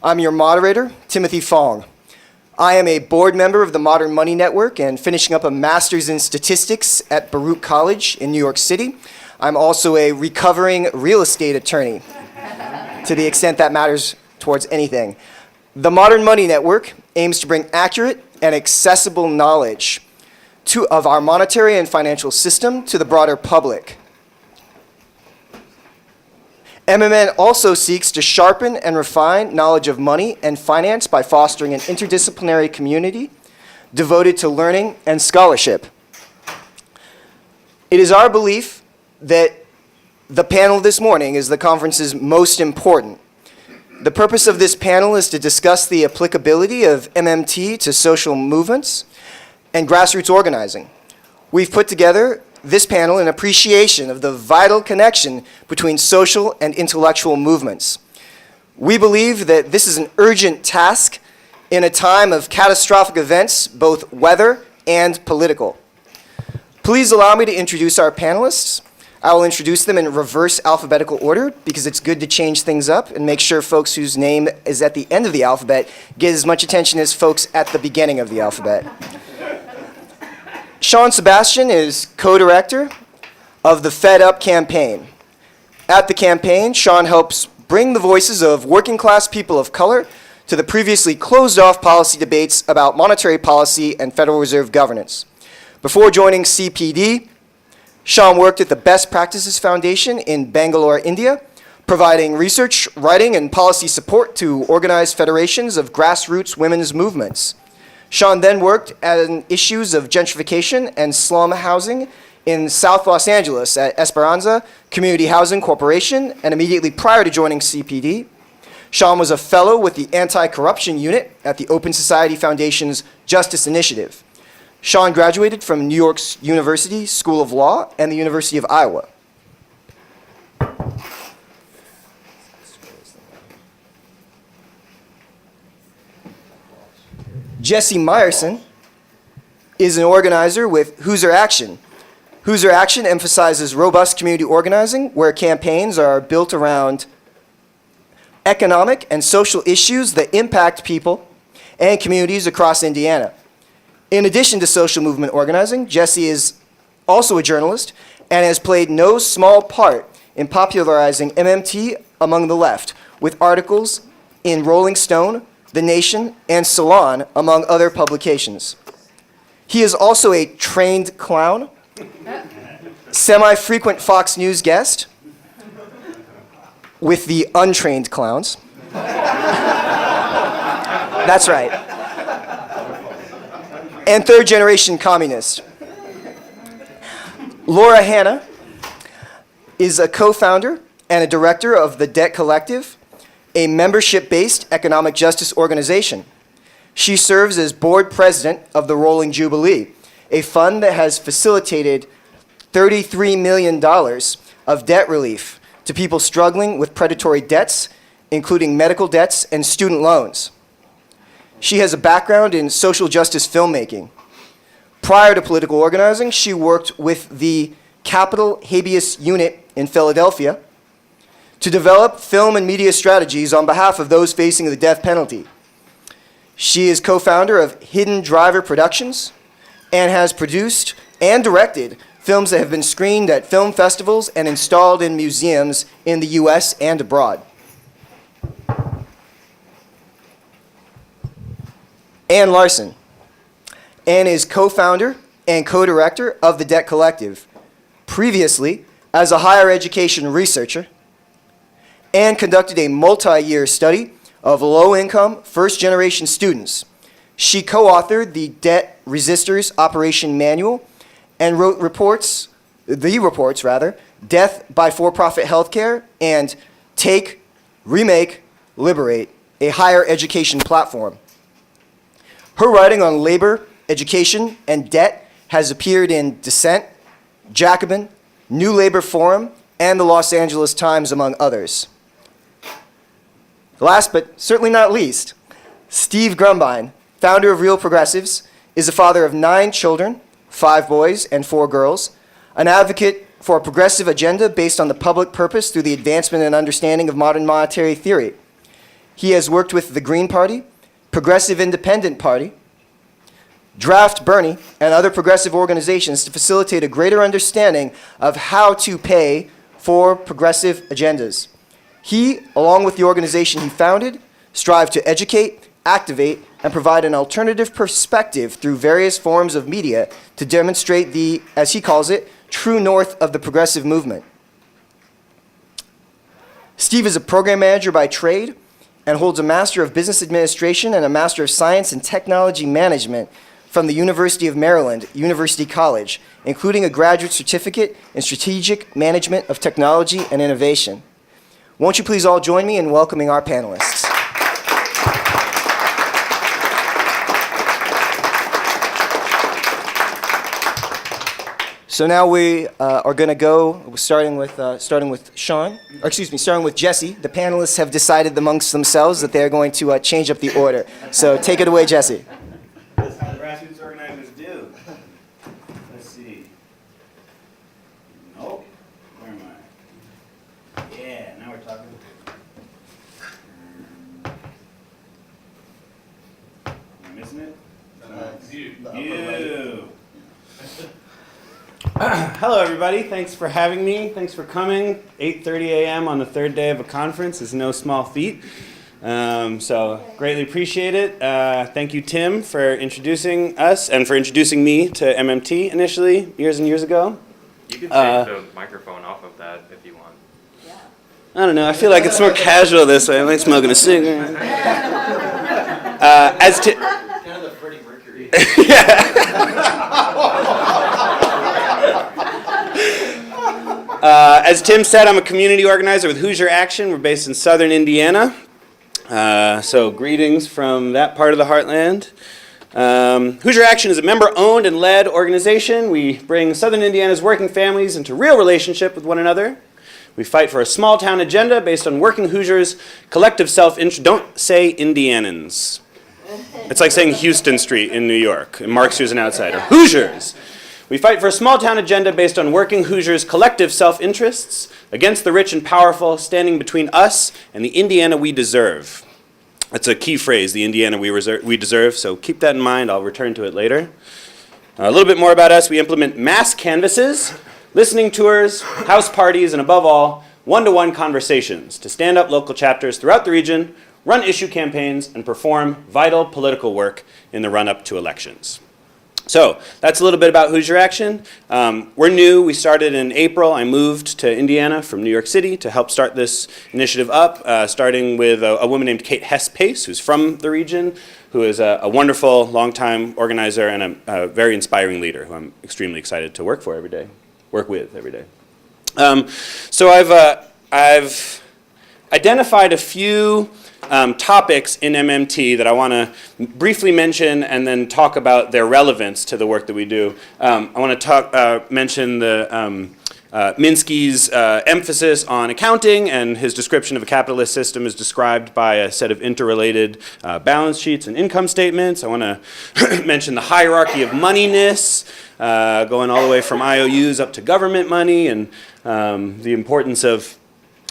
I'm your moderator, Timothy Fong. I am a board member of the Modern Money Network and finishing up a master's in statistics at Baruch College in New York City. I'm also a recovering real estate attorney, to the extent that matters towards anything. The Modern Money Network aims to bring accurate and accessible knowledge of our monetary and financial system to the broader public. MMN also seeks to sharpen and refine knowledge of money and finance by fostering an interdisciplinary community devoted to learning and scholarship. It is our belief that the panel this morning is the conference's most important. The purpose of this panel is to discuss the applicability of MMT to social movements and grassroots organizing. We've put together this panel in appreciation of the vital connection between social and intellectual movements. We believe that this is an urgent task in a time of catastrophic events, both weather and political. Please allow me to introduce our panelists. I will introduce them in reverse alphabetical order because it's good to change things up and make sure folks whose name is at the end of the alphabet get as much attention as folks at the beginning of the alphabet. Shaun Sebastian is co-director of the Fed Up campaign. At the campaign, Shaun helps bring the voices of working class people of color to the previously closed off policy debates about monetary policy and Federal Reserve governance. Before joining CPD, Shaun worked at the Best Practices Foundation in Bangalore, India, providing research, writing, and policy support to organized federations of grassroots women's movements. Shaun then worked on issues of gentrification and slum housing in South Los Angeles at Esperanza Community Housing Corporation, and immediately prior to joining CPD, Shaun was a fellow with the Anti-Corruption Unit at the Open Society Foundation's Justice Initiative. Shaun graduated from New York's University School of Law and the University of Iowa. Jesse Myerson is an organizer with Hoosier Action. Hoosier Action emphasizes robust community organizing where campaigns are built around economic and social issues that impact people and communities across Indiana. In addition to social movement organizing, Jesse is also a journalist and has played no small part in popularizing MMT among the left with articles in Rolling Stone, The Nation, and Salon, among other publications. He is also a trained clown, semi-frequent Fox News guest with the untrained clowns. That's right. And third-generation communist. Laura Hanna is a co-founder and a director of the Debt Collective, a membership-based economic justice organization. She serves as board president of the Rolling Jubilee, a fund that has facilitated $33 million of debt relief to people struggling with predatory debts, including medical debts and student loans. She has a background in social justice filmmaking. Prior to political organizing, she worked with the Capitol Habeas Unit in Philadelphia to develop film and media strategies on behalf of those facing the death penalty. She is co-founder of Hidden Driver Productions and has produced and directed films that have been screened at film festivals and installed in museums in the US and abroad. Ann Larson. Ann is co-founder and co-director of the Debt Collective. Previously, as a higher education researcher, Ann conducted a multi-year study of low-income, first-generation students. She co-authored the Debt Resisters Operation Manual and wrote reports, Death by For-Profit Healthcare and Take, Remake, Liberate, a higher education platform. Her writing on labor, education, and debt has appeared in Dissent, Jacobin, New Labor Forum, and the Los Angeles Times, among others. Last but certainly not least, Steve Grumbine, founder of Real Progressives, is the father of 9 children, 5 boys and 4 girls, an advocate for a progressive agenda based on the public purpose through the advancement and understanding of modern monetary theory. He has worked with the Green Party, Progressive Independent Party, Draft Bernie, and other progressive organizations to facilitate a greater understanding of how to pay for progressive agendas. He, along with the organization he founded, strive to educate, activate, and provide an alternative perspective through various forms of media to demonstrate the, as he calls it, true north of the progressive movement. Steve is a program manager by trade and holds a Master of Business Administration and a Master of Science and Technology Management from the University of Maryland, University College, including a graduate certificate in Strategic Management of Technology and Innovation. Won't you please all join me in welcoming our panelists? So now we are going to go, starting with Shaun, or excuse me, starting with Jesse. The panelists have decided amongst themselves that they are going to change up the order. So take it away, Jesse. That's how the grassroots organizers do. Let's see. Nope. Where am I? Yeah, now we're talking. Am I missing it? You. Hello, everybody. Thanks for having me. Thanks for coming. 8:30 a.m. on the third day of a conference is no small feat. So greatly appreciate it. Thank you, Tim, for introducing us and for introducing me to MMT initially, years and years ago. You can take the microphone off of that if you want. Yeah. I don't know. I feel like it's more casual this way. I'm like smoking a cigarette. As Tim... Kind of the Freddie Mercury. As Tim said, I'm a community organizer with Hoosier Action. We're based in southern Indiana. So greetings from that part of the heartland. Hoosier Action is a member-owned and led organization. We bring southern Indiana's working families into real relationship with one another. We fight for a small-town agenda based on working Hoosiers' collective self-interest. Don't say Indianans. It's like saying Houston Street in New York, and Mark's who's an outsider. Hoosiers! We fight for a small-town agenda based on working Hoosiers' collective self-interests against the rich and powerful, standing between us and the Indiana we deserve. That's a key phrase, the Indiana we deserve, so keep that in mind. I'll return to it later. A little bit more about us. We implement mass canvasses, listening tours, house parties, and above all, one-to-one conversations to stand up local chapters throughout the region, run issue campaigns, and perform vital political work in the run-up to elections. So that's a little bit about Hoosier Action. We're new. We started in April. I moved to Indiana from New York City to help start this initiative up, starting with a woman named Kate Hess-Pace, who's from the region, who is a wonderful, longtime organizer and a very inspiring leader who I'm extremely excited to work with every day. So I've identified a few topics in MMT that I want to briefly mention and then talk about their relevance to the work that we do. I want to mention the Minsky's emphasis on accounting, and his description of a capitalist system is described by a set of interrelated balance sheets and income statements. I want to mention the hierarchy of moneyness, going all the way from IOUs up to government money, and the importance of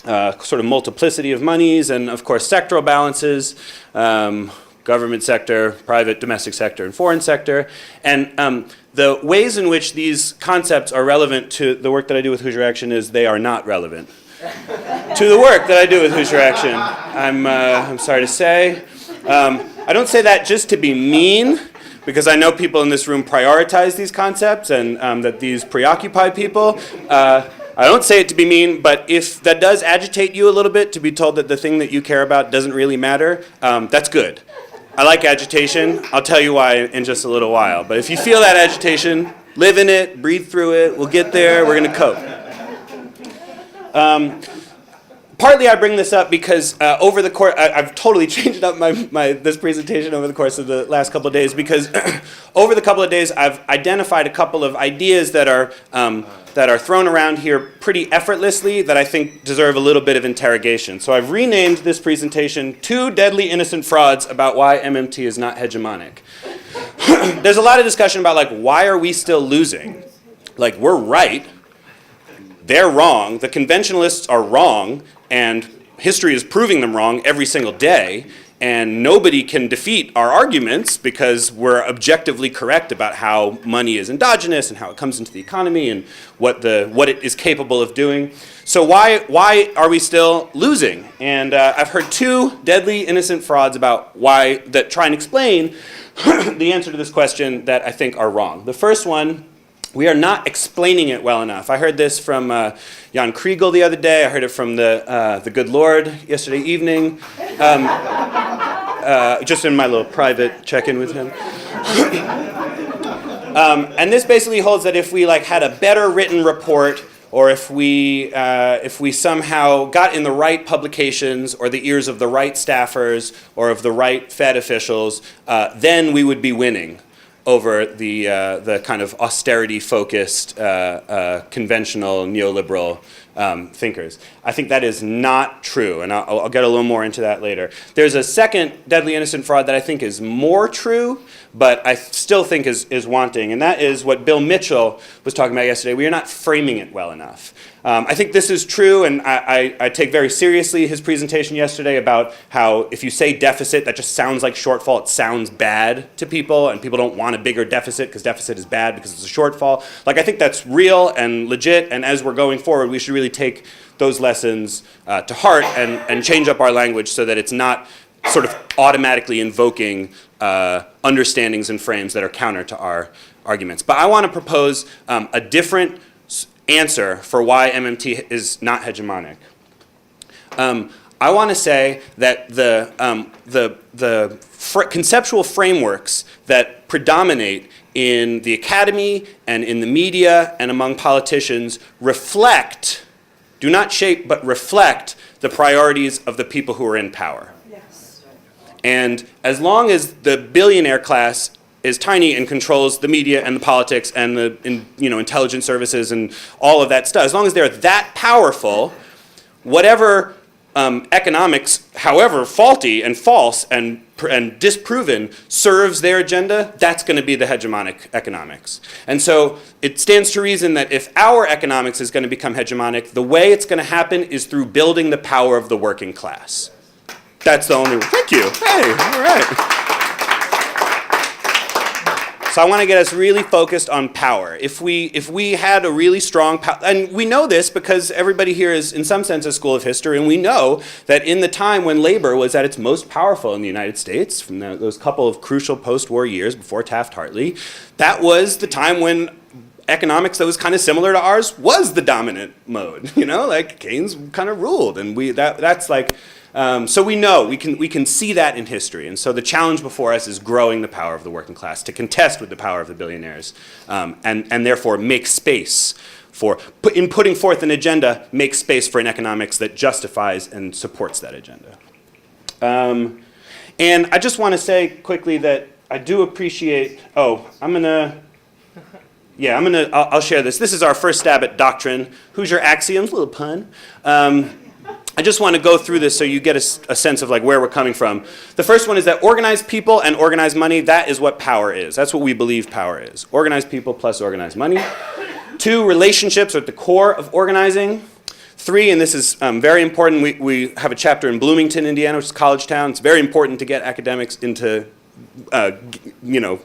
sort of multiplicity of monies, and of course sectoral balances, government sector, private, domestic sector, and foreign sector. And the ways in which these concepts are relevant to the work that I do with Hoosier Action is they are not relevant to the work that I do with Hoosier Action. I'm sorry to say. I don't say that just to be mean, because I know people in this room prioritize these concepts and that these preoccupy people. I don't say it to be mean, but if that does agitate you a little bit, to be told that the thing that you care about doesn't really matter, that's good. I like agitation. I'll tell you why in just a little while. But if you feel that agitation, live in it, breathe through it. We'll get there. We're going to cope. Partly I bring this up because over the course, I've totally changed up this presentation over the course of the last couple of days, because over the couple of days I've identified a couple of ideas that are thrown around here pretty effortlessly that I think deserve a little bit of interrogation. So I've renamed this presentation Two Deadly Innocent Frauds About Why MMT is Not Hegemonic. There's a lot of discussion about, like, why are we still losing? Like, we're right, they're wrong, the conventionalists are wrong, and history is proving them wrong every single day, and nobody can defeat our arguments because we're objectively correct about how money is endogenous and how it comes into the economy and what it is capable of doing. So why are we still losing? And I've heard two deadly innocent frauds about that try and explain the answer to this question that I think are wrong. The first one, we are not explaining it well enough. I heard this from Jan Kriegel the other day. I heard it from the good Lord yesterday evening, just in my little private check-in with him. And this basically holds that if we had a better written report, or if we somehow got in the right publications or the ears of the right staffers or of the right Fed officials, then we would be winning over the kind of austerity-focused, conventional neoliberal thinkers. I think that is not true, and I'll get a little more into that later. There's a second deadly innocent fraud that I think is more true, but I still think is wanting, and that is what Bill Mitchell was talking about yesterday. We are not framing it well enough. I think this is true, and I take very seriously his presentation yesterday about how if you say deficit, that just sounds like shortfall. It sounds bad to people, and people don't want a bigger deficit because deficit is bad because it's a shortfall. I think that's real and legit, and as we're going forward, we should really take those lessons to heart and change up our language so that it's not sort of automatically invoking understandings and frames that are counter to our arguments. But I want to propose a different answer for why MMT is not hegemonic. I want to say that the conceptual frameworks that predominate in the academy and in the media and among politicians do not shape, but reflect the priorities of the people who are in power. Yes. And as long as the billionaire class is tiny and controls the media and the politics and the intelligence services and all of that stuff, as long as they're that powerful, whatever economics, however faulty and false and disproven, serves their agenda, that's going to be the hegemonic economics. And so it stands to reason that if our economics is going to become hegemonic, the way it's going to happen is through building the power of the working class. That's the only way. Thank you. Hey, all right. So I want to get us really focused on power. If we had a really strong power, and we know this because everybody here is in some sense a school of history, and we know that in the time when labor was at its most powerful in the United States, from those couple of crucial post-war years before Taft-Hartley, that was the time when economics that was kind of similar to ours was the dominant mode. Keynes kind of ruled, and that's like. So we know, we can see that in history. And so the challenge before us is growing the power of the working class, to contest with the power of the billionaires, and therefore make space for, in putting forth an agenda, make space for an economics that justifies and supports that agenda. And I just want to say quickly that I do appreciate, I'll share this. This is our first stab at doctrine. Hoosier axioms, little pun. I just want to go through this so you get a sense of where we're coming from. The first one is that organized people and organized money, that is what power is. That's what we believe power is. Organized people plus organized money. 2, relationships are at the core of organizing. 3, and this is very important, we have a chapter in Bloomington, Indiana, which is a college town. It's very important to get academics into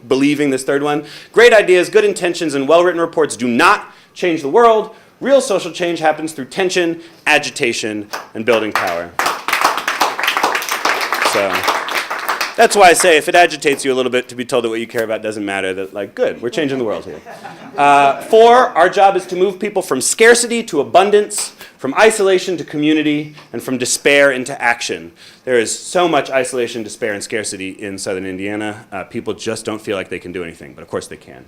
believing this third one. Great ideas, good intentions, and well-written reports do not change the world. Real social change happens through tension, agitation, and building power. So that's why I say if it agitates you a little bit to be told that what you care about doesn't matter, that good, we're changing the world here. 4, our job is to move people from scarcity to abundance, from isolation to community, and from despair into action. There is so much isolation, despair, and scarcity in southern Indiana. People just don't feel like they can do anything, but of course they can.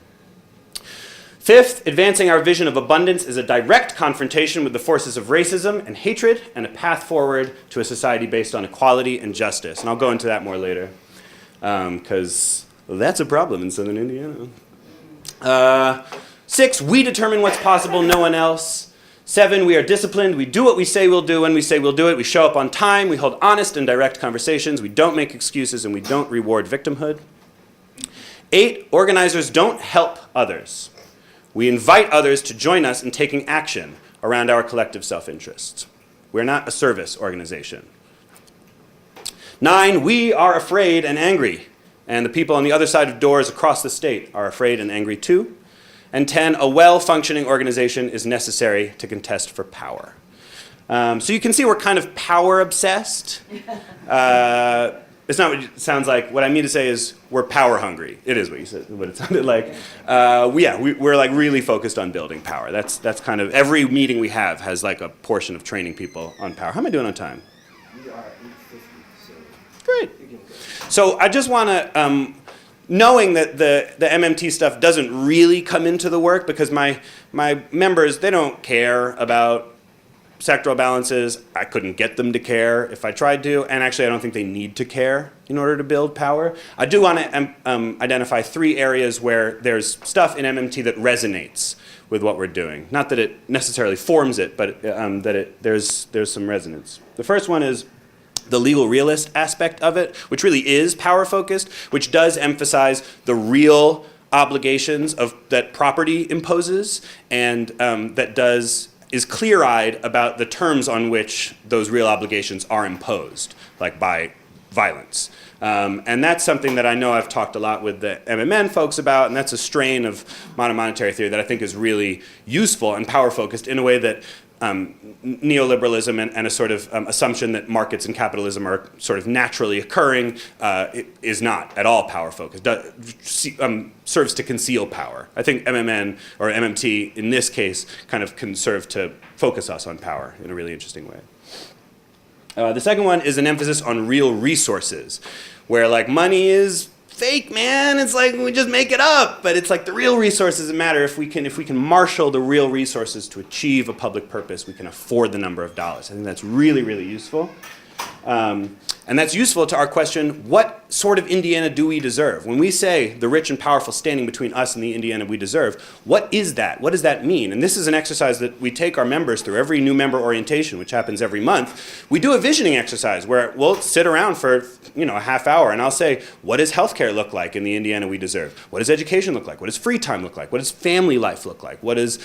5th, advancing our vision of abundance is a direct confrontation with the forces of racism and hatred and a path forward to a society based on equality and justice. And I'll go into that more later because that's a problem in southern Indiana. 6, we determine what's possible, no one else. 7, we are disciplined. We do what we say we'll do when we say we'll do it. We show up on time. We hold honest and direct conversations. We don't make excuses, and we don't reward victimhood. 8, organizers don't help others. We invite others to join us in taking action around our collective self-interests. We're not a service organization. 9, we are afraid and angry. And the people on the other side of doors across the state are afraid and angry too. And 10, a well-functioning organization is necessary to contest for power. So you can see we're kind of power-obsessed. It's not what it sounds like. What I mean to say is we're power-hungry. It is what you said, what it sounded like. We're like really focused on building power. That's kind of every meeting we have has like a portion of training people on power. How am I doing on time? We are 8:50, so. Great. So I just want to, knowing that the MMT stuff doesn't really come into the work because my members, they don't care about sectoral balances. I couldn't get them to care if I tried to, and actually I don't think they need to care in order to build power. I do want to identify 3 areas where there's stuff in MMT that resonates with what we're doing. Not that it necessarily forms it, but there's some resonance. The first one is the legal realist aspect of it, which really is power focused, which does emphasize the real obligations that property imposes, and that is clear-eyed about the terms on which those real obligations are imposed, like by violence. And that's something that I know I've talked a lot with the MMN folks about, and that's a strain of modern monetary theory that I think is really useful and power-focused in a way that neoliberalism and a sort of assumption that markets and capitalism are sort of naturally occurring is not at all power-focused, serves to conceal power. I think MMN or MMT in this case kind of can serve to focus us on power in a really interesting way. The second one is an emphasis on real resources, where like money is fake, man. It's like we just make it up, but it's like the real resources that matter. If we can marshal the real resources to achieve a public purpose, we can afford the number of dollars. I think that's really, really useful. And that's useful to our question, what sort of Indiana do we deserve? When we say the rich and powerful standing between us and the Indiana we deserve, what is that? What does that mean? And this is an exercise that we take our members through every new member orientation, which happens every month. We do a visioning exercise where we'll sit around for a half hour and I'll say, what does healthcare look like in the Indiana we deserve? What does education look like? What does free time look like? What does family life look like? What does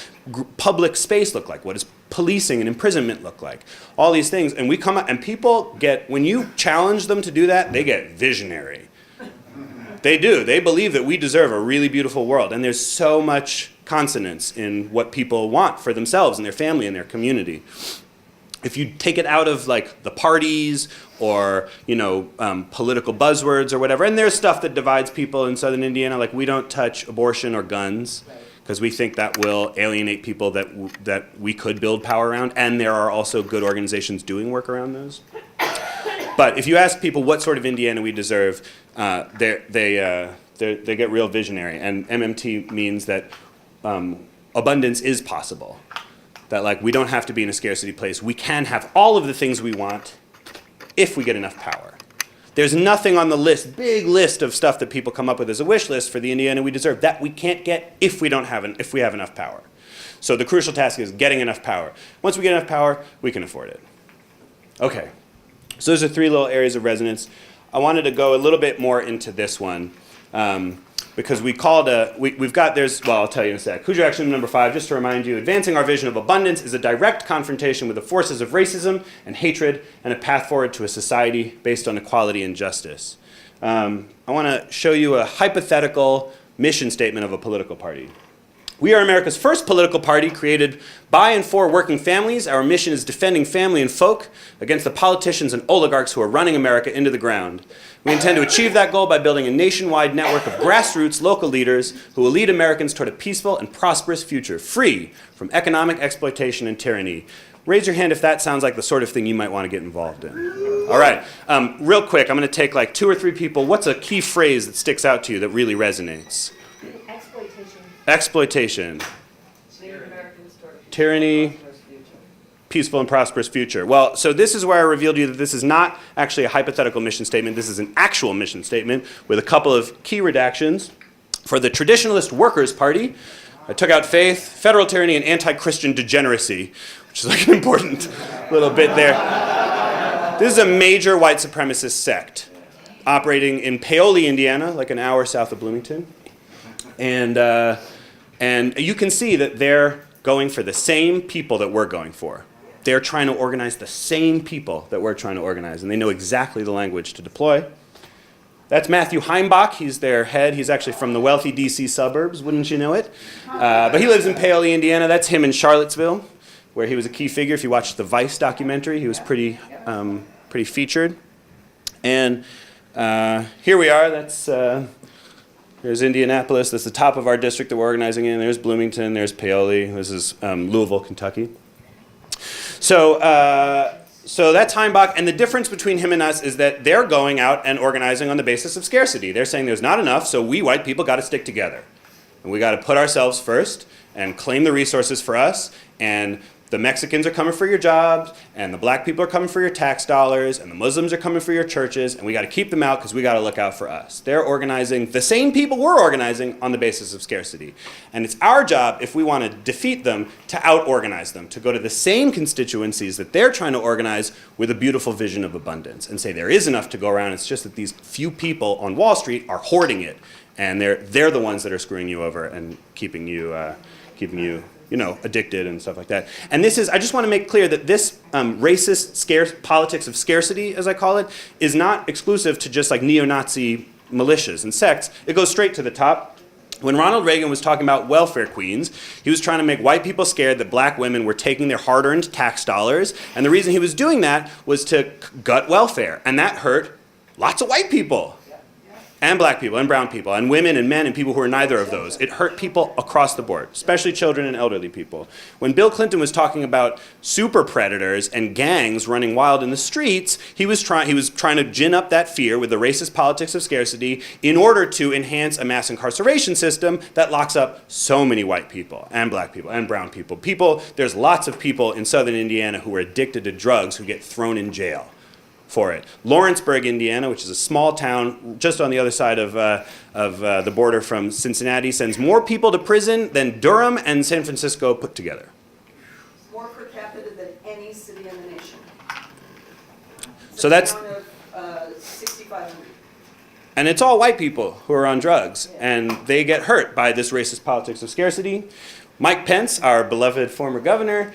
public space look like? What does policing and imprisonment look like? All these things. And we come out and people get, when you challenge them to do that, they get visionary. They do. They believe that we deserve a really beautiful world. And there's so much consonance in what people want for themselves and their family and their community. If you take it out of like the parties or political buzzwords or whatever, and there's stuff that divides people in Southern Indiana, like we don't touch abortion or guns because we think that will alienate people that we could build power around, and there are also good organizations doing work around those. But if you ask people what sort of Indiana we deserve, they get real visionary, and MMT means that abundance is possible. That like we don't have to be in a scarcity place. We can have all of the things we want if we get enough power. There's nothing on the list, big list of stuff that people come up with as a wish list for the Indiana we deserve that we can't get if we have enough power. So the crucial task is getting enough power. Once we get enough power, we can afford it. Okay, so those are 3 little areas of resonance. I wanted to go a little bit more into this one. Because I'll tell you in a sec. Hoosier action number 5, just to remind you, advancing our vision of abundance is a direct confrontation with the forces of racism and hatred and a path forward to a society based on equality and justice. I want to show you a hypothetical mission statement of a political party. We are America's first political party created by and for working families. Our mission is defending family and folk against the politicians and oligarchs who are running America into the ground. We intend to achieve that goal by building a nationwide network of grassroots local leaders who will lead Americans toward a peaceful and prosperous future, free from economic exploitation and tyranny. Raise your hand if that sounds like the sort of thing you might want to get involved in. All right, real quick, I'm going to take like 2 or 3 people. What's a key phrase that sticks out to you that really resonates? Exploitation. Tyranny. Peaceful and prosperous future. Well, so this is where I revealed to you that this is not actually a hypothetical mission statement. This is an actual mission statement with a couple of key redactions. For the Traditionalist Workers' Party, I took out faith, federal tyranny, and anti-Christian degeneracy, which is like an important little bit there. This is a major white supremacist sect operating in Paoli, Indiana, like an hour south of Bloomington. And you can see that they're going for the same people that we're going for. they're trying to organize the same people that we're trying to organize, and they know exactly the language to deploy. That's Matthew Heimbach. He's their head. He's actually from the wealthy DC suburbs, wouldn't you know it? But he lives in Paoli, Indiana. That's him in Charlottesville, where he was a key figure. If you watched the Vice documentary, he was pretty featured. And here we are. There's Indianapolis. That's the top of our district that we're organizing in. There's Bloomington. There's Paoli. This is Louisville, Kentucky. So that's Heimbach, and the difference between him and us is that they're going out and organizing on the basis of scarcity. They're saying there's not enough, so we white people got to stick together. And we got to put ourselves first and claim the resources for us, and the Mexicans are coming for your jobs, and the black people are coming for your tax dollars, and the Muslims are coming for your churches, and we got to keep them out because we got to look out for us. They're organizing the same people we're organizing on the basis of scarcity. And it's our job, if we want to defeat them, to out-organize them, to go to the same constituencies that they're trying to organize with a beautiful vision of abundance and say there is enough to go around. It's just that these few people on Wall Street are hoarding it, and they're the ones that are screwing you over and keeping you addicted and stuff like that. And I just want to make clear that this racist politics of scarcity, as I call it, is not exclusive to just like neo-Nazi militias and sects. It goes straight to the top. When Ronald Reagan was talking about welfare queens, he was trying to make white people scared that black women were taking their hard-earned tax dollars. And the reason he was doing that was to gut welfare. And that hurt lots of white people. And black people, and brown people, and women, and men, and people who are neither of those. It hurt people across the board, especially children and elderly people. When Bill Clinton was talking about super predators and gangs running wild in the streets, he was trying to gin up that fear with the racist politics of scarcity in order to enhance a mass incarceration system that locks up so many white people, and black people, and brown people. There's lots of people in southern Indiana who are addicted to drugs who get thrown in jail for it. Lawrenceburg, Indiana, which is a small town just on the other side of the border from Cincinnati, sends more people to prison than Durham and San Francisco put together. More per capita than any city in the nation. So that's... 6,500. And it's all white people who are on drugs, and they get hurt by this racist politics of scarcity. Mike Pence, our beloved former governor,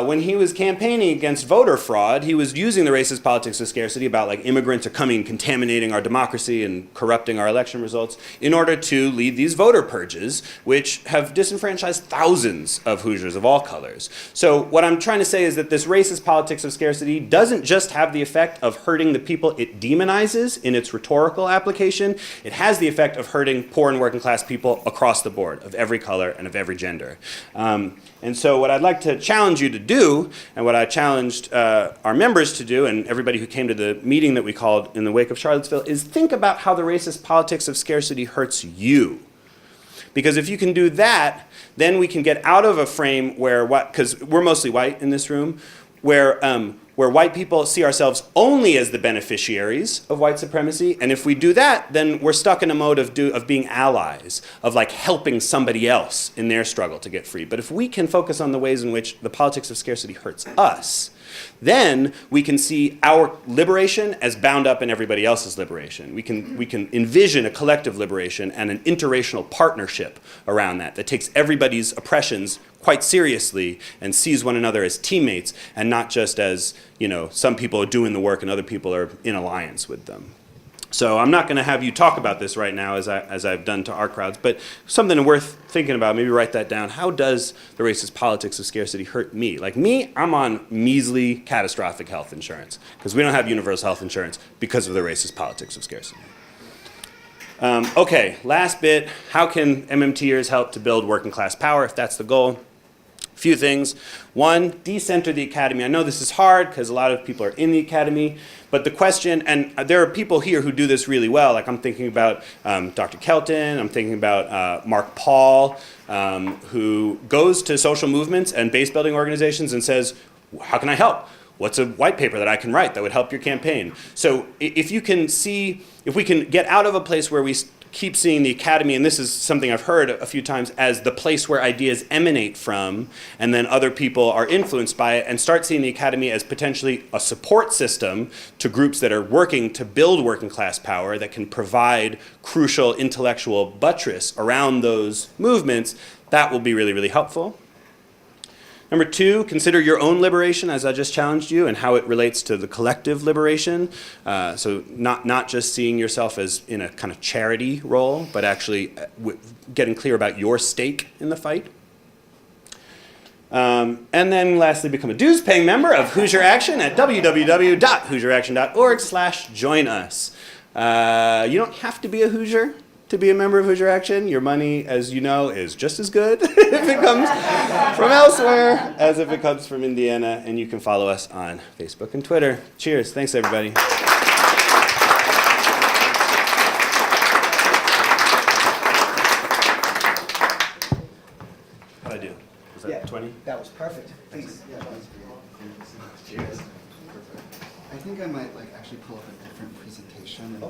when he was campaigning against voter fraud, he was using the racist politics of scarcity about like immigrants are coming, contaminating our democracy and corrupting our election results in order to lead these voter purges, which have disenfranchised thousands of Hoosiers of all colors. So what I'm trying to say is that this racist politics of scarcity doesn't just have the effect of hurting the people it demonizes in its rhetorical application. It has the effect of hurting poor and working class people across the board, of every color and of every gender. And so what I'd like to challenge you to do, and what I challenged our members to do, and everybody who came to the meeting that we called in the wake of Charlottesville, is think about how the racist politics of scarcity hurts you. Because if you can do that, then we can get out of a frame where, because we're mostly white in this room, where white people see ourselves only as the beneficiaries of white supremacy, and if we do that, then we're stuck in a mode of being allies, of like helping somebody else in their struggle to get free. But if we can focus on the ways in which the politics of scarcity hurts us, then we can see our liberation as bound up in everybody else's liberation. We can envision a collective liberation and an interracial partnership around that takes everybody's oppressions quite seriously and sees one another as teammates and not just as, some people are doing the work and other people are in alliance with them. So I'm not going to have you talk about this right now as I've done to our crowds, but something worth thinking about, maybe write that down. How does the racist politics of scarcity hurt me? Like me, I'm on measly catastrophic health insurance because we don't have universal health insurance because of the racist politics of scarcity. Okay, last bit. How can MMTers help to build working class power if that's the goal? Few things. One, decenter the academy. I know this is hard because a lot of people are in the academy, but the question, and there are people here who do this really well, like I'm thinking about Dr. Kelton, I'm thinking about Mark Paul, who goes to social movements and base building organizations and says, how can I help? What's a white paper that I can write that would help your campaign? So if we can get out of a place where we keep seeing the academy, and this is something I've heard a few times, as the place where ideas emanate from, and then other people are influenced by it, and start seeing the academy as potentially a support system to groups that are working to build working class power that can provide crucial intellectual buttress around those movements, that will be really, really helpful. Number 2, consider your own liberation, as I just challenged you, and how it relates to the collective liberation. So not just seeing yourself as in a kind of charity role, but actually getting clear about your stake in the fight. And then lastly, become a dues-paying member of Hoosier Action at www.hoosieraction.org/join us. You don't have to be a Hoosier to be a member of Hoosier Action. Your money, as you know, is just as good if it comes from elsewhere as if it comes from Indiana. And you can follow us on Facebook and Twitter. Cheers. Thanks, everybody. How'd I do? Was that 20? That was perfect. Please. Cheers. I think I might actually pull up a different presentation.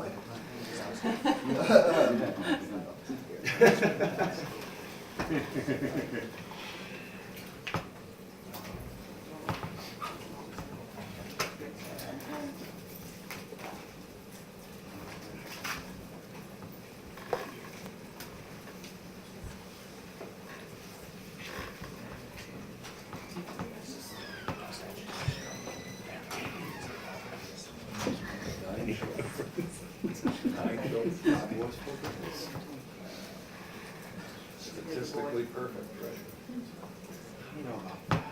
Statistically perfect, right? You know about that.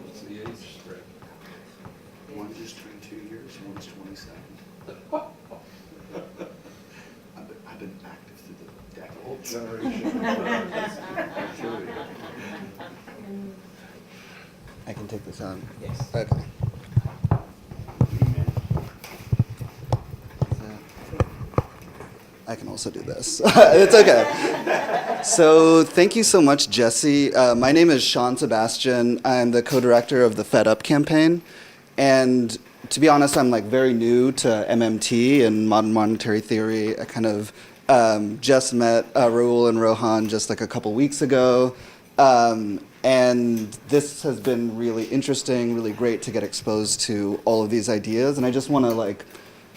What's the age spread? One just turned 2 years, one's 27. I've been active through the Whole decades. generation of activity. I can take this on. Yes. Okay. I can also do this. It's okay. So thank you so much, Jesse. My name is Shaun Sebastian. I'm the co-director of the Fed Up campaign. And to be honest, I'm very new to MMT and modern monetary theory. I kind of just met Raul and Rohan just a couple weeks ago. And this has been really interesting, really great to get exposed to all of these ideas. And I just want to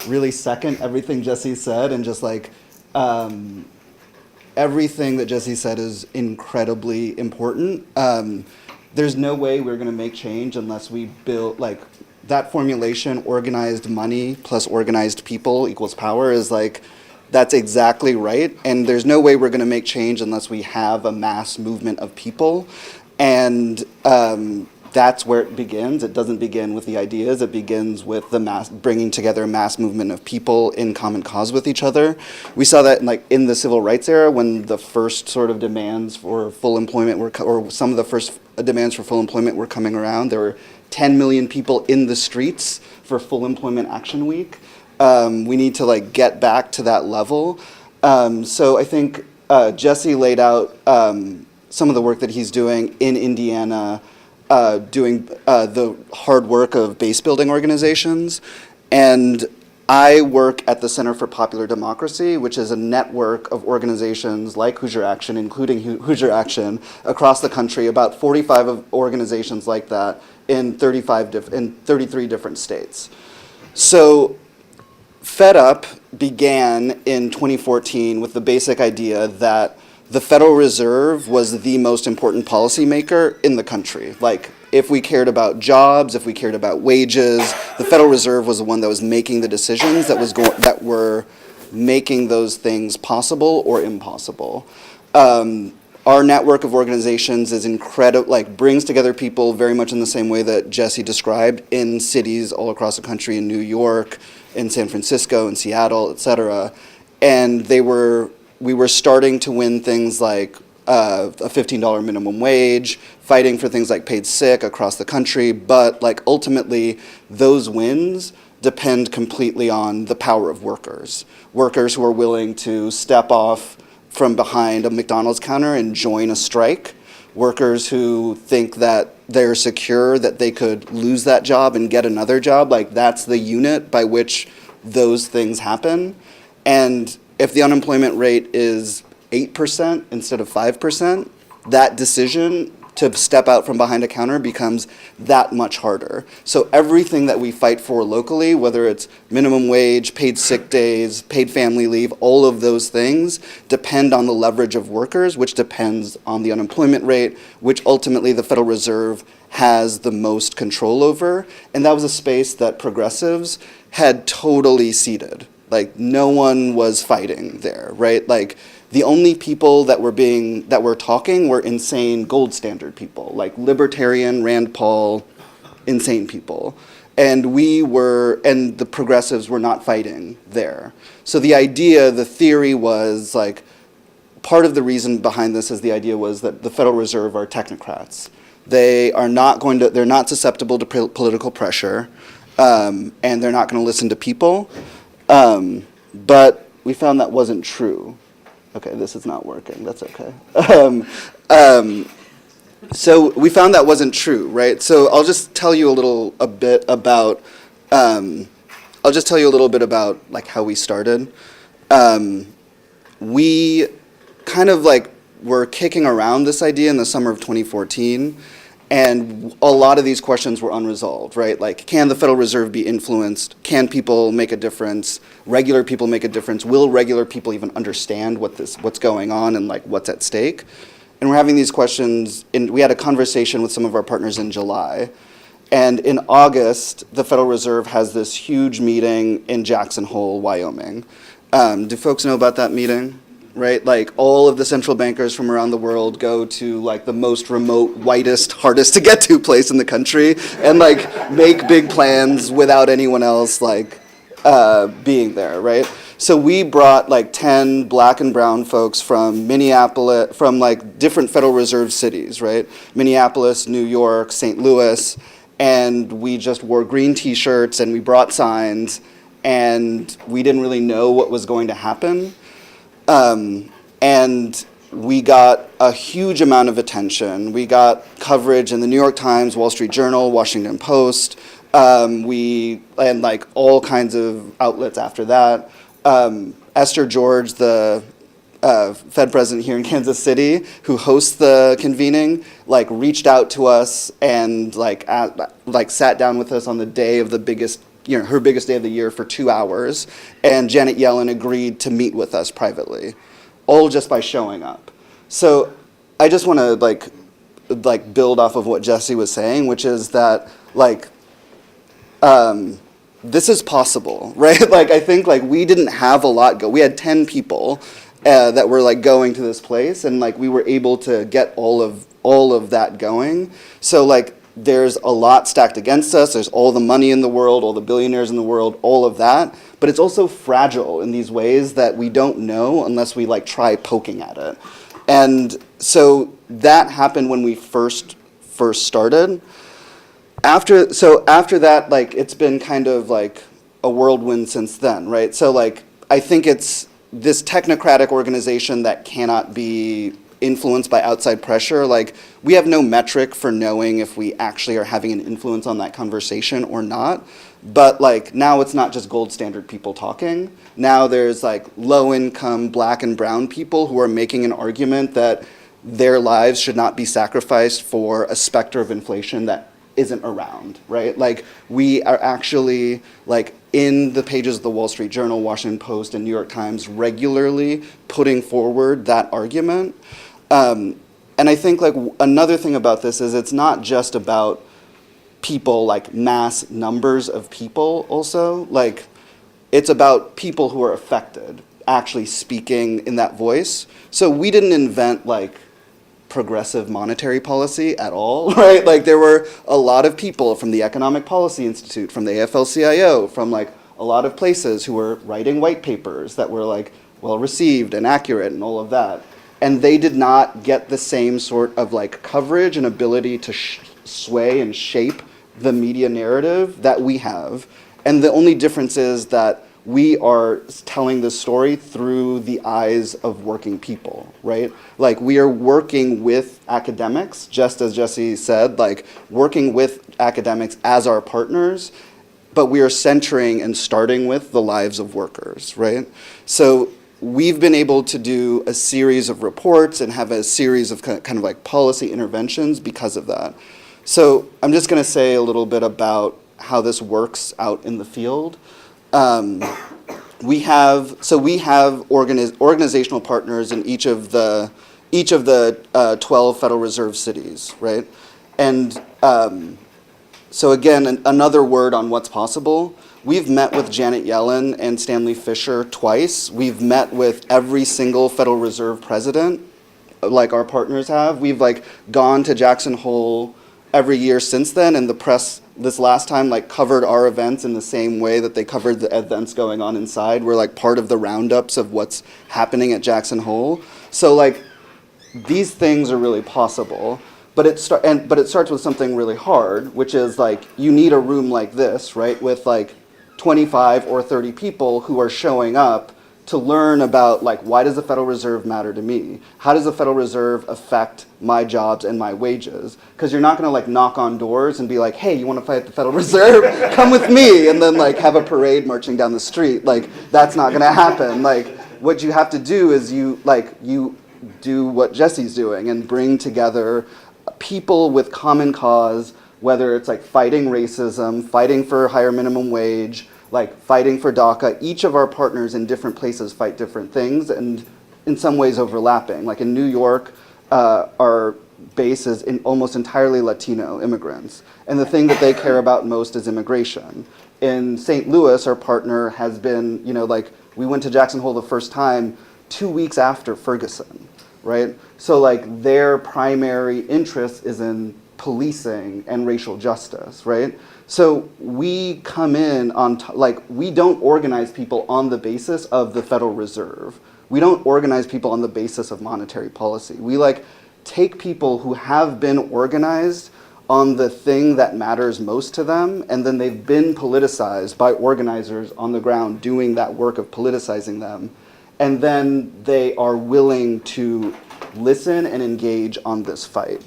really second everything Jesse said, and just everything that Jesse said is incredibly important. There's no way we're going to make change unless we build that formulation: organized money plus organized people equals power. Is that's exactly right. And there's no way we're going to make change unless we have a mass movement of people. And that's where it begins. It doesn't begin with the ideas. It begins with bringing together a mass movement of people in common cause with each other. We saw that in the civil rights era, when the first sort of demands for full employment or some of the first demands for full employment were coming around. There were 10 million people in the streets for Full Employment Action Week. We need to get back to that level. So I think Jesse laid out some of the work that he's doing in Indiana, doing the hard work of base building organizations. And I work at the Center for Popular Democracy, which is a network of organizations like Hoosier Action, including Hoosier Action, across the country, about 45 organizations like that in 33 different states. So Fed Up began in 2014 with the basic idea that the Federal Reserve was the most important policymaker in the country. If we cared about jobs, if we cared about wages, the Federal Reserve was the one that was making the decisions that were making those things possible or impossible. Our network of organizations is incredible, brings together people very much in the same way that Jesse described, in cities all across the country, in New York, in San Francisco, in Seattle, et cetera. And we were starting to win things like a $15 minimum wage, fighting for things like paid sick across the country. But ultimately, those wins depend completely on the power of workers. Workers who are willing to step off from behind a McDonald's counter and join a strike. Workers who think that they're secure, that they could lose that job and get another job. That's the unit by which those things happen. And if the unemployment rate is 8% instead of 5%, that decision to step out from behind a counter becomes that much harder. So everything that we fight for locally, whether it's minimum wage, paid sick days, paid family leave, all of those things depend on the leverage of workers, which depends on the unemployment rate, which ultimately the Federal Reserve has the most control over. And that was a space that progressives had totally ceded. Like, no one was fighting there, right? Like, the only people that were talking were insane gold standard people, like libertarian, Rand Paul, insane people. And the progressives were not fighting there. So the theory was like, part of the reason behind this is the idea was that the Federal Reserve are technocrats. They're not susceptible to political pressure, and they're not going to listen to people. But we found that wasn't true. Okay, this is not working. That's okay. So we found that wasn't true, right? So I'll just tell you a bit about like how we started. We kind of like were kicking around this idea in the summer of 2014. And a lot of these questions were unresolved, right? Like, can the Federal Reserve be influenced? Can people make a difference? Regular people make a difference? Will regular people even understand what's going on and like what's at stake? And we're having these questions, we had a conversation with some of our partners in July. And in August, the Federal Reserve has this huge meeting in Jackson Hole, Wyoming. Do folks know about that meeting? Right, like all of the central bankers from around the world go to like the most remote, whitest, hardest to get to place in the country and like make big plans without anyone else like being there, right? So we brought like 10 black and brown folks from Minneapolis, from like different Federal Reserve cities, right? Minneapolis, New York, St. Louis, and we just wore green t-shirts and we brought signs and we didn't really know what was going to happen. And we got a huge amount of attention. We got coverage in the New York Times, Wall Street Journal, Washington Post, and like all kinds of outlets after that. Esther George, the Fed president here in Kansas City, who hosts the convening, like reached out to us and like sat down with us on the day of the biggest, her biggest day of the year for 2 hours, and Janet Yellen agreed to meet with us privately, all just by showing up. So I just want to like build off of what Jesse was saying, which is that like this is possible, right? Like I think like we didn't have a lot go. We had 10 people that were like going to this place, and like we were able to get all of that going. So like, there's a lot stacked against us. There's all the money in the world, all the billionaires in the world, all of that. But it's also fragile in these ways that we don't know unless we like try poking at it. And so that happened when we first started. After that, like it's been kind of like a whirlwind since then, right? So like I think it's this technocratic organization that cannot be influenced by outside pressure. Like we have no metric for knowing if we actually are having an influence on that conversation or not. But like now it's not just gold standard people talking. Now there's like low income black and brown people who are making an argument that their lives should not be sacrificed for a specter of inflation that isn't around, right? Like we are actually like in the pages of the Wall Street Journal, Washington Post, and New York Times regularly putting forward that argument. And I think like another thing about this is it's not just about people, like mass numbers of people also. Like it's about people who are affected actually speaking in that voice. So we didn't invent like progressive monetary policy at all, right? Like there were a lot of people from the Economic Policy Institute, from the AFL-CIO, from like a lot of places who were writing white papers that were like well received and accurate and all of that. And they did not get the same sort of like coverage and ability to sway and shape the media narrative that we have. And the only difference is that we are telling the story through the eyes of working people, right? Like we are working with academics, just as Jesse said, like working with academics as our partners, but we are centering and starting with the lives of workers, right? So we've been able to do a series of reports and have a series of kind of like policy interventions because of that. So I'm just going to say a little bit about how this works out in the field. We have organizational partners in each of the 12 Federal Reserve cities, right? And so again, another word on what's possible. We've met with Janet Yellen and Stanley Fischer twice. We've met with every single Federal Reserve president, like our partners have. We've like gone to Jackson Hole every year since then, and the press this last time like covered our events in the same way that they covered the events going on inside. We're like part of the roundups of what's happening at Jackson Hole. So like these things are really possible. But it starts with something really hard, which is like you need a room like this, right, with like 25 or 30 people who are showing up to learn about like why does the Federal Reserve matter to me? How does the Federal Reserve affect my jobs and my wages? Because you're not going to like knock on doors and be like, hey, you want to fight the Federal Reserve? Come with me, and then like have a parade marching down the street. Like that's not going to happen. Like what you have to do is you do what Jesse's doing and bring together people with common cause, whether it's like fighting racism, fighting for higher minimum wage, like fighting for DACA. Each of our partners in different places fight different things and in some ways overlapping. Like in New York, our base is almost entirely Latino immigrants. And the thing that they care about most is immigration. In St. Louis, our partner has been, like we went to Jackson Hole the first time 2 weeks after Ferguson. Right? So like their primary interest is in policing and racial justice, right? So we come in on, we don't organize people on the basis of the Federal Reserve. We don't organize people on the basis of monetary policy. We like take people who have been organized on the thing that matters most to them, and then they've been politicized by organizers on the ground doing that work of politicizing them. And then they are willing to listen and engage on this fight.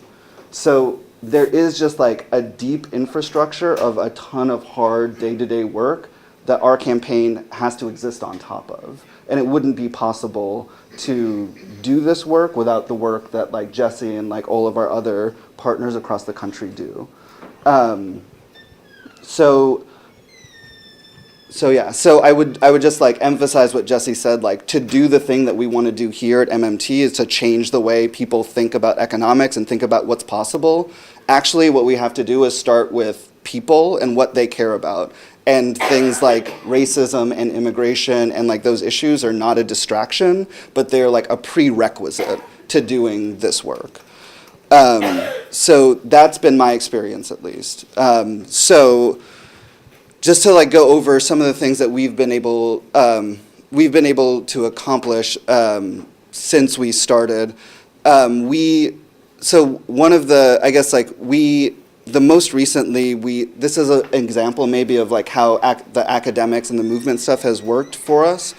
So there is just like a deep infrastructure of a ton of hard day-to-day work that our campaign has to exist on top of. And it wouldn't be possible to do this work without the work that like Jesse and like all of our other partners across the country do. So I would just like emphasize what Jesse said, like to do the thing that we want to do here at MMT is to change the way people think about economics and think about what's possible. Actually, what we have to do is start with people and what they care about. And things like racism and immigration and like those issues are not a distraction, but they're like a prerequisite to doing this work. So that's been my experience at least. Just to like go over some of the things that we've been able to accomplish since we started. The most recently, this is an example maybe of like how the academics and the movement stuff has worked for us.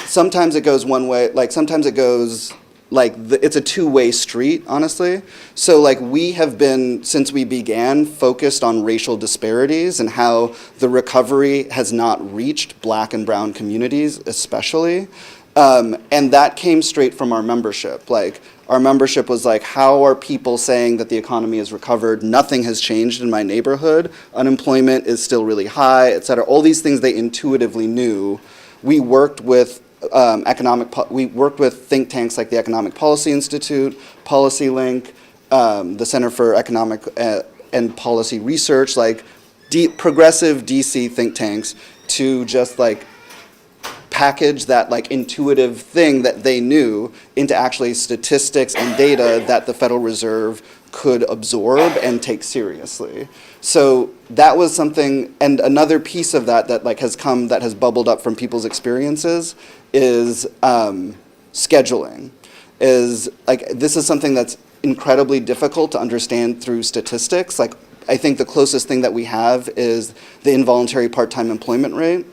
Sometimes it goes one way, like sometimes it goes it's a two-way street, honestly. So like we have been, since we began, focused on racial disparities and how the recovery has not reached Black and brown communities especially. And that came straight from our membership. Like our membership was like, how are people saying that the economy has recovered? Nothing has changed in my neighborhood. Unemployment is still really high, et cetera. All these things they intuitively knew. We worked with we worked with think tanks like the Economic Policy Institute, Policy Link, the Center for Economic and Policy Research, like progressive DC think tanks to just like package that like intuitive thing that they knew into actually statistics and data that the Federal Reserve could absorb and take seriously. So that was something, and another piece of that like has bubbled up from people's experiences is scheduling. This is something that's incredibly difficult to understand through statistics. Like I think the closest thing that we have is the involuntary part-time employment rate,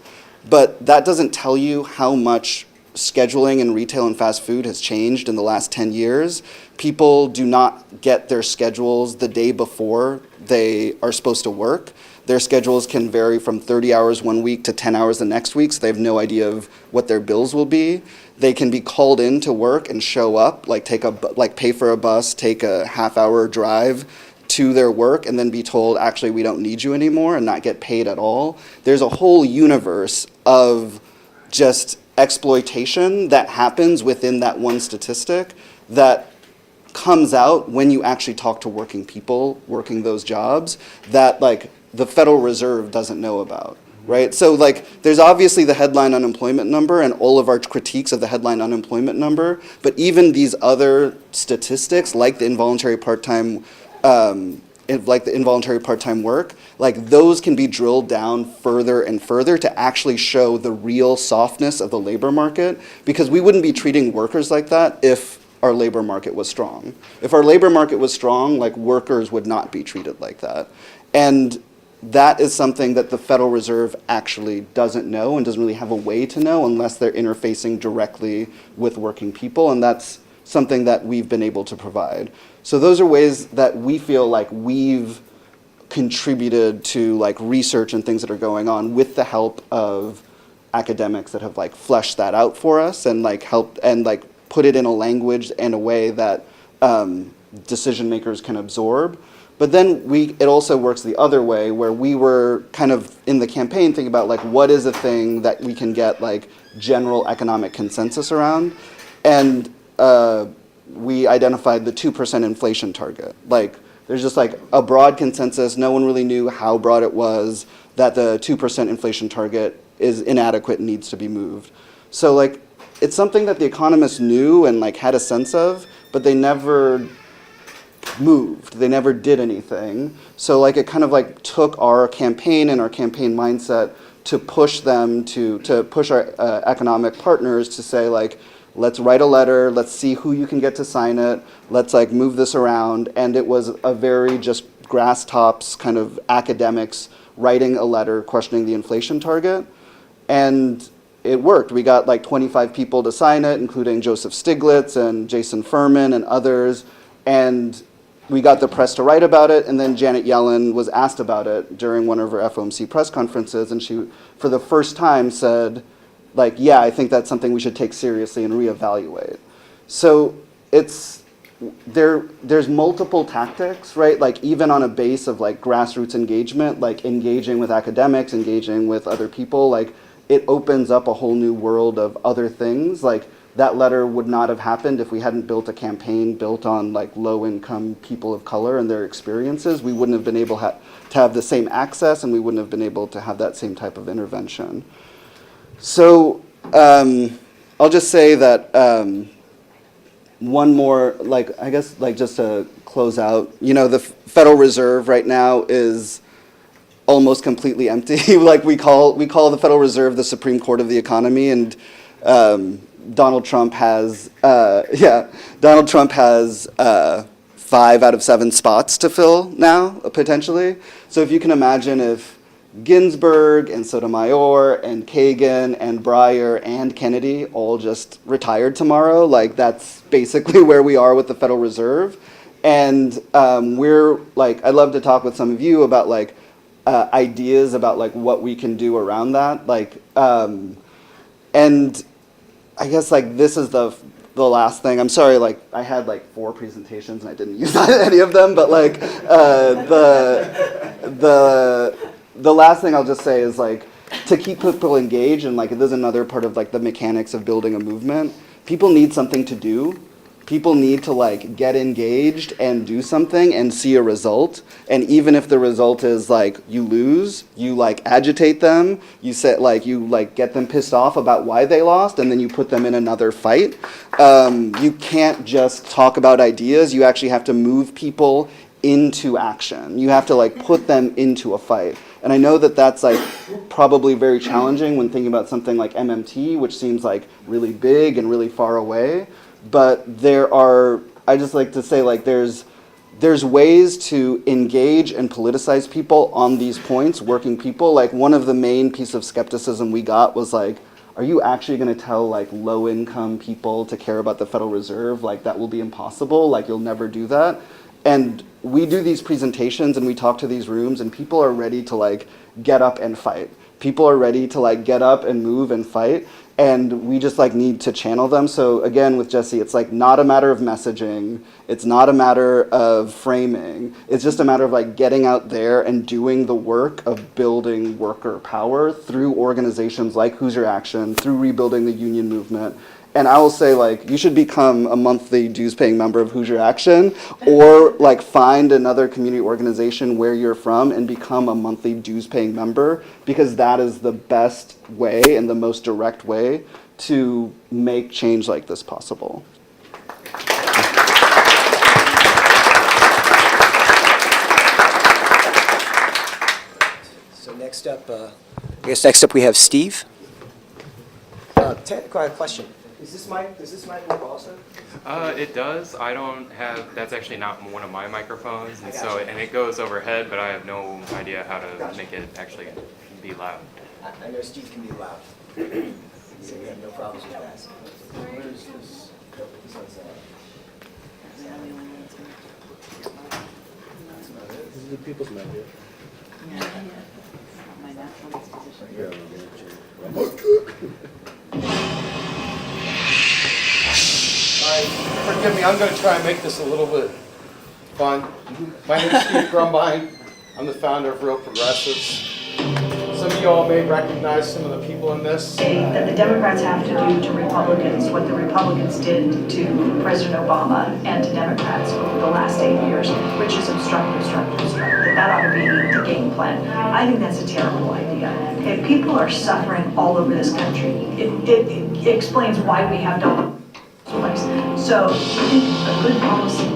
but that doesn't tell you how much scheduling in retail and fast food has changed in the last 10 years. People do not get their schedules the day before they are supposed to work. Their schedules can vary from 30 hours one week to 10 hours the next week, so they have no idea of what their bills will be. They can be called in to work and show up, like pay for a bus, take a half-hour drive to their work, and then be told, actually, we don't need you anymore, and not get paid at all. There's a whole universe of just exploitation that happens within that one statistic that comes out when you actually talk to working people working those jobs that like the Federal Reserve doesn't know about, right? So like there's obviously the headline unemployment number and all of our critiques of the headline unemployment number, but even these other statistics like the involuntary part-time work, like those can be drilled down further and further to actually show the real softness of the labor market, because we wouldn't be treating workers like that if our labor market was strong. If our labor market was strong, like workers would not be treated like that. And that is something that the Federal Reserve actually doesn't know and doesn't really have a way to know unless they're interfacing directly with working people, and that's something that we've been able to provide. So those are ways that we feel like we've contributed to like research and things that are going on with the help of academics that have like fleshed that out for us and like helped and like put it in a language and a way that decision makers can absorb. But then it also works the other way, where we were kind of in the campaign thinking about like what is a thing that we can get like general economic consensus around, and we identified the 2% inflation target. Like there's just like a broad consensus. No one really knew how broad it was, that the 2% inflation target is inadequate and needs to be moved. So like it's something that the economists knew and like had a sense of, but they never moved. They never did anything. So like it kind of like took our campaign and our campaign mindset to push them to push our economic partners to say like, let's write a letter, let's see who you can get to sign it, let's like move this around. And it was a very just grass tops kind of academics writing a letter questioning the inflation target. And it worked. We got like 25 people to sign it, including Joseph Stiglitz and Jason Furman and others. And we got the press to write about it, and then Janet Yellen was asked about it during one of her FOMC press conferences, and she, for the first time, said, like, yeah, I think that's something we should take seriously and reevaluate. So there's multiple tactics, right? Like even on a base of like grassroots engagement, like engaging with academics, engaging with other people, like it opens up a whole new world of other things. Like that letter would not have happened if we hadn't built a campaign built on like low-income people of color and their experiences. We wouldn't have been able to have the same access, and we wouldn't have been able to have that same type of intervention. So I'll just say that one more, like I guess, like just to close out, you know, the Federal Reserve right now is almost completely empty. Like we call the Federal Reserve the Supreme Court of the economy, and Donald Trump has 5 out of 7 spots to fill now, potentially. So if you can imagine if Ginsburg and Sotomayor and Kagan and Breyer and Kennedy all just retired tomorrow, like that's basically where we are with the Federal Reserve. And we're like, I'd love to talk with some of you about like ideas about like what we can do around that. Like, and I guess like this is the last thing. I'm sorry, like I had like 4 presentations and I didn't use any of them, but like the last thing I'll just say is like to keep people engaged, and like this is another part of like the mechanics of building a movement. People need something to do. People need to like get engaged and do something and see a result. And even if the result is like you lose, you like agitate them, you get them pissed off about why they lost, and then you put them in another fight. You can't just talk about ideas. You actually have to move people into action. You have to like put them into a fight. And I know that that's like probably very challenging when thinking about something like MMT, which seems like really big and really far away. But I just like to say like there's ways to engage and politicize people on these points, working people. Like one of the main piece of skepticism we got was like, are you actually going to tell like low income people to care about the Federal Reserve? Like that will be impossible. Like you'll never do that. And we do these presentations and we talk to these rooms and people are ready to like get up and fight. People are ready to like get up and move and fight. And we just like need to channel them. So again, with Jesse, it's like not a matter of messaging. It's not a matter of framing. It's just a matter of like getting out there and doing the work of building worker power through organizations like Hoosier Action, through rebuilding the union movement. And I will say, like, you should become a monthly dues-paying member of Hoosier Action, or like find another community organization where you're from and become a monthly dues-paying member, because that is the best way and the most direct way to make change like this possible. So next up, I guess next up we have Steve. Technical question. Does this mic work also? It does. I don't have, that's actually not one of my microphones, and gotcha. and it goes overhead, but I have no idea how to make it actually be loud. I know Steve can be loud, so we have no problems with that. Where is this? This one's This is the people's mic here. Forgive me, I'm going to try and make this a little bit fun. My name is Steve Grumbine. I'm the founder of Real Progressives. Some of you all may recognize some of the people in this. That the Democrats have to do to Republicans what the Republicans did to President Obama and to Democrats over the last 8 years, which is obstruct. That ought to be the game plan. I think that's a terrible idea. If people are suffering all over this country, it explains why we have no place. So I think a good policy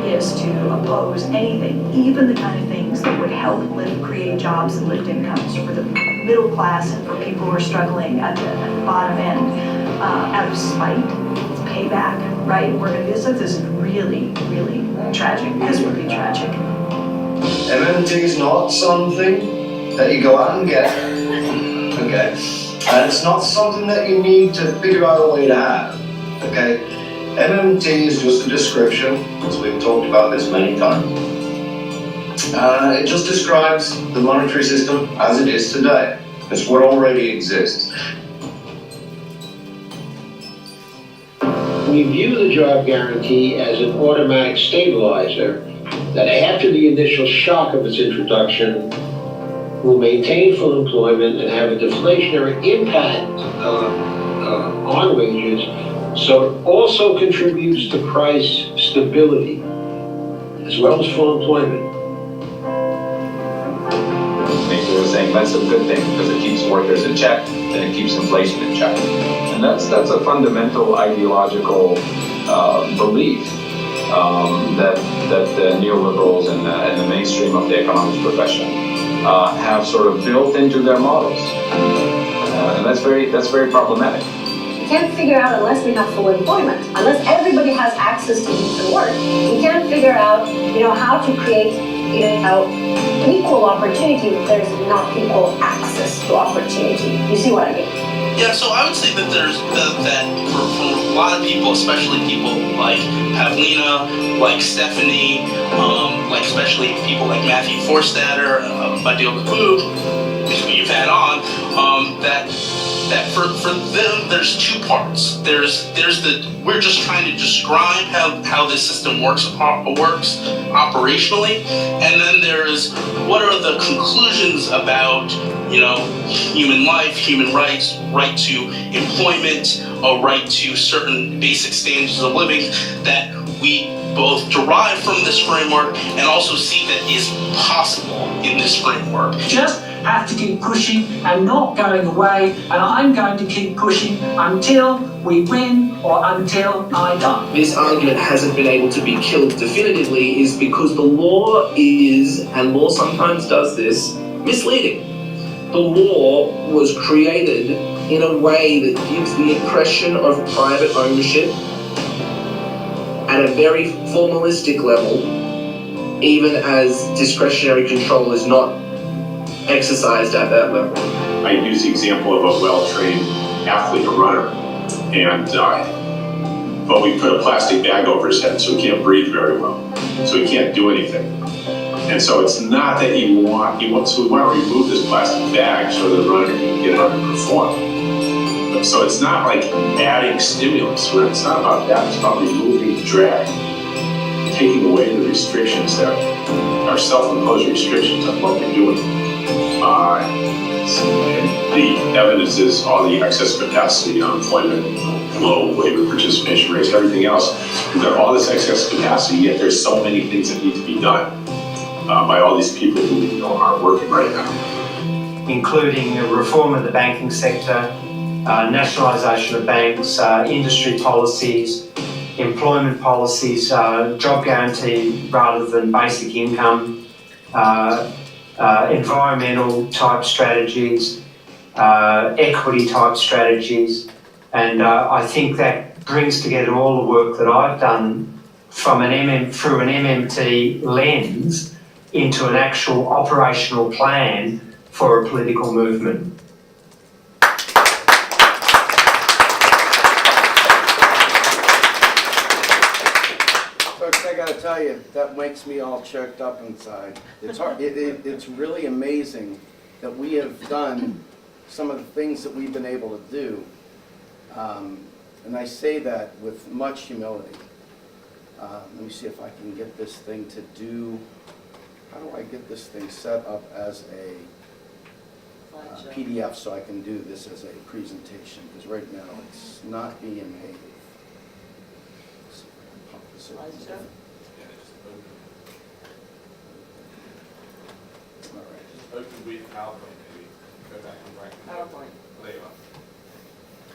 is to oppose anything, even the kind of things that would help create jobs and lift incomes for the middle class and for people who are struggling at the bottom end, out of spite. It's payback, right? This is really, really tragic. This would be tragic. MMT is not something that you go out and get, okay? And it's not something that you need to figure out a way to have, okay? MMT is just a description, as we've talked about this many times. It just describes the monetary system as it is today. It's what already exists. We view the job guarantee as an automatic stabilizer that after the initial shock of its introduction will maintain full employment and have a deflationary impact on wages, so it also contributes to price stability as well as full employment. They were saying that's a good thing because it keeps workers in check and it keeps inflation in check. And that's a fundamental ideological belief that the neoliberals and the mainstream of the economics profession have sort of built into their models. And that's very problematic. We can't figure out, unless we have full employment, unless everybody has access to decent work, we can't figure out, how to create, equal opportunity if there's not equal access to opportunity. You see what I mean? Yeah, so I would say that there's that for a lot of people, especially people like Pavlina, like Stephanie, like especially people like Matthew Forstater, Badil Mahmood, who you've had on, that for them there's two parts. There's we're just trying to describe how this system works operationally, and then there's what are the conclusions about human life, human rights, right to employment, a right to certain basic standards of living that we both derive from this framework and also see that is possible in this framework. Just have to keep pushing and not going away, and I'm going to keep pushing until we win or until I die. This argument hasn't been able to be killed definitively is because the law is, and law sometimes does this, misleading. The law was created in a way that gives the impression of private ownership at a very formalistic level, even as discretionary control is not exercised at that level. I use the example of a well-trained athlete or runner, and but we put a plastic bag over his head so he can't breathe very well, so he can't do anything. And so it's not that so we want to remove this plastic bag so the runner can get out and perform. So it's not like adding stimulus, it's not about that, it's about removing the drag, taking away the restrictions that are self-imposed restrictions on what we're doing. And the evidence is all the excess capacity, unemployment, low labor participation rates, everything else. We've got all this excess capacity, yet there's so many things that need to be done by all these people who aren't working right now. Including a reform of the banking sector, nationalisation of banks, industry policies, employment policies, job guarantee rather than basic income, environmental type strategies, equity type strategies, and I think that brings together all the work that I've done from through an MMT lens into an actual operational plan for a political movement. Folks, I gotta tell you, that makes me all choked up inside. It's hard. It's really amazing that we have done some of the things that we've been able to do. And I say that with much humility. Let me see if I can get this thing to do. How do I get this thing set up as a PDF so I can do this as a presentation? Because right now it's not being made. Let's see if I can pop this over. All right. Just open with PowerPoint maybe. Go back and right. PowerPoint. There you are.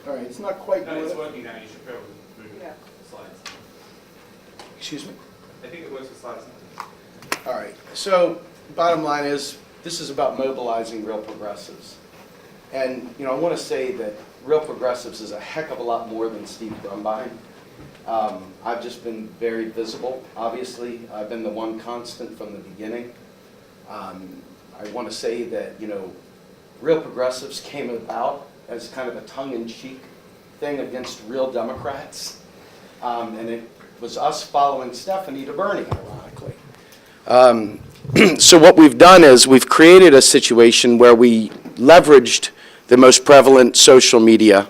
All right, it's not quite No, doing it's it. working now. You should probably move Yeah. slides. Excuse me? I think it works with slides now. All right, so bottom line is, this is about mobilizing real progressives. And, I want to say that real progressives is a heck of a lot more than Steve Grumbine. I've just been very visible, obviously. I've been the one constant from the beginning. I want to say that, real progressives came about as kind of a tongue-in-cheek thing against real Democrats. And it was us following Stephanie to Bernie, ironically. So what we've done is we've created a situation where we leveraged the most prevalent social media,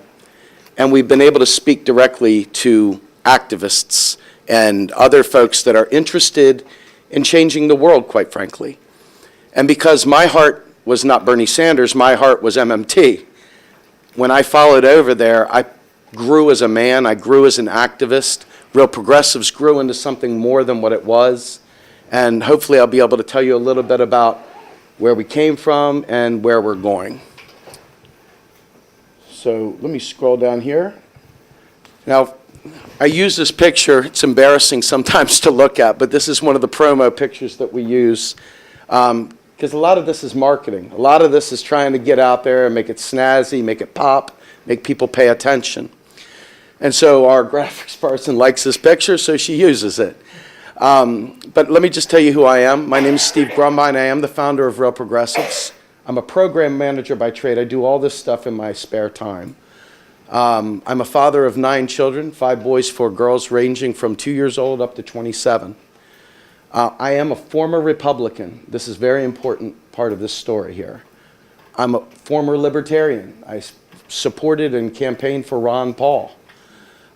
and we've been able to speak directly to activists and other folks that are interested in changing the world, quite frankly. And because my heart was not Bernie Sanders, my heart was MMT. When I followed over there, I grew as a man, I grew as an activist. Real progressives grew into something more than what it was. And hopefully I'll be able to tell you a little bit about where we came from and where we're going. So let me scroll down here. Now, I use this picture. It's embarrassing sometimes to look at, but this is one of the promo pictures that we use. Because a lot of this is marketing. A lot of this is trying to get out there and make it snazzy, make it pop, make people pay attention. And so our graphics person likes this picture, so she uses it. But let me just tell you who I am. My name is Steve Grumbine. I am the founder of Real Progressives. I'm a program manager by trade. I do all this stuff in my spare time. I'm a father of 9 children, 5 boys, 4 girls, ranging from 2 years old up to 27. I am a former Republican. This is a very important part of this story here. I'm a former libertarian. I supported and campaigned for Ron Paul.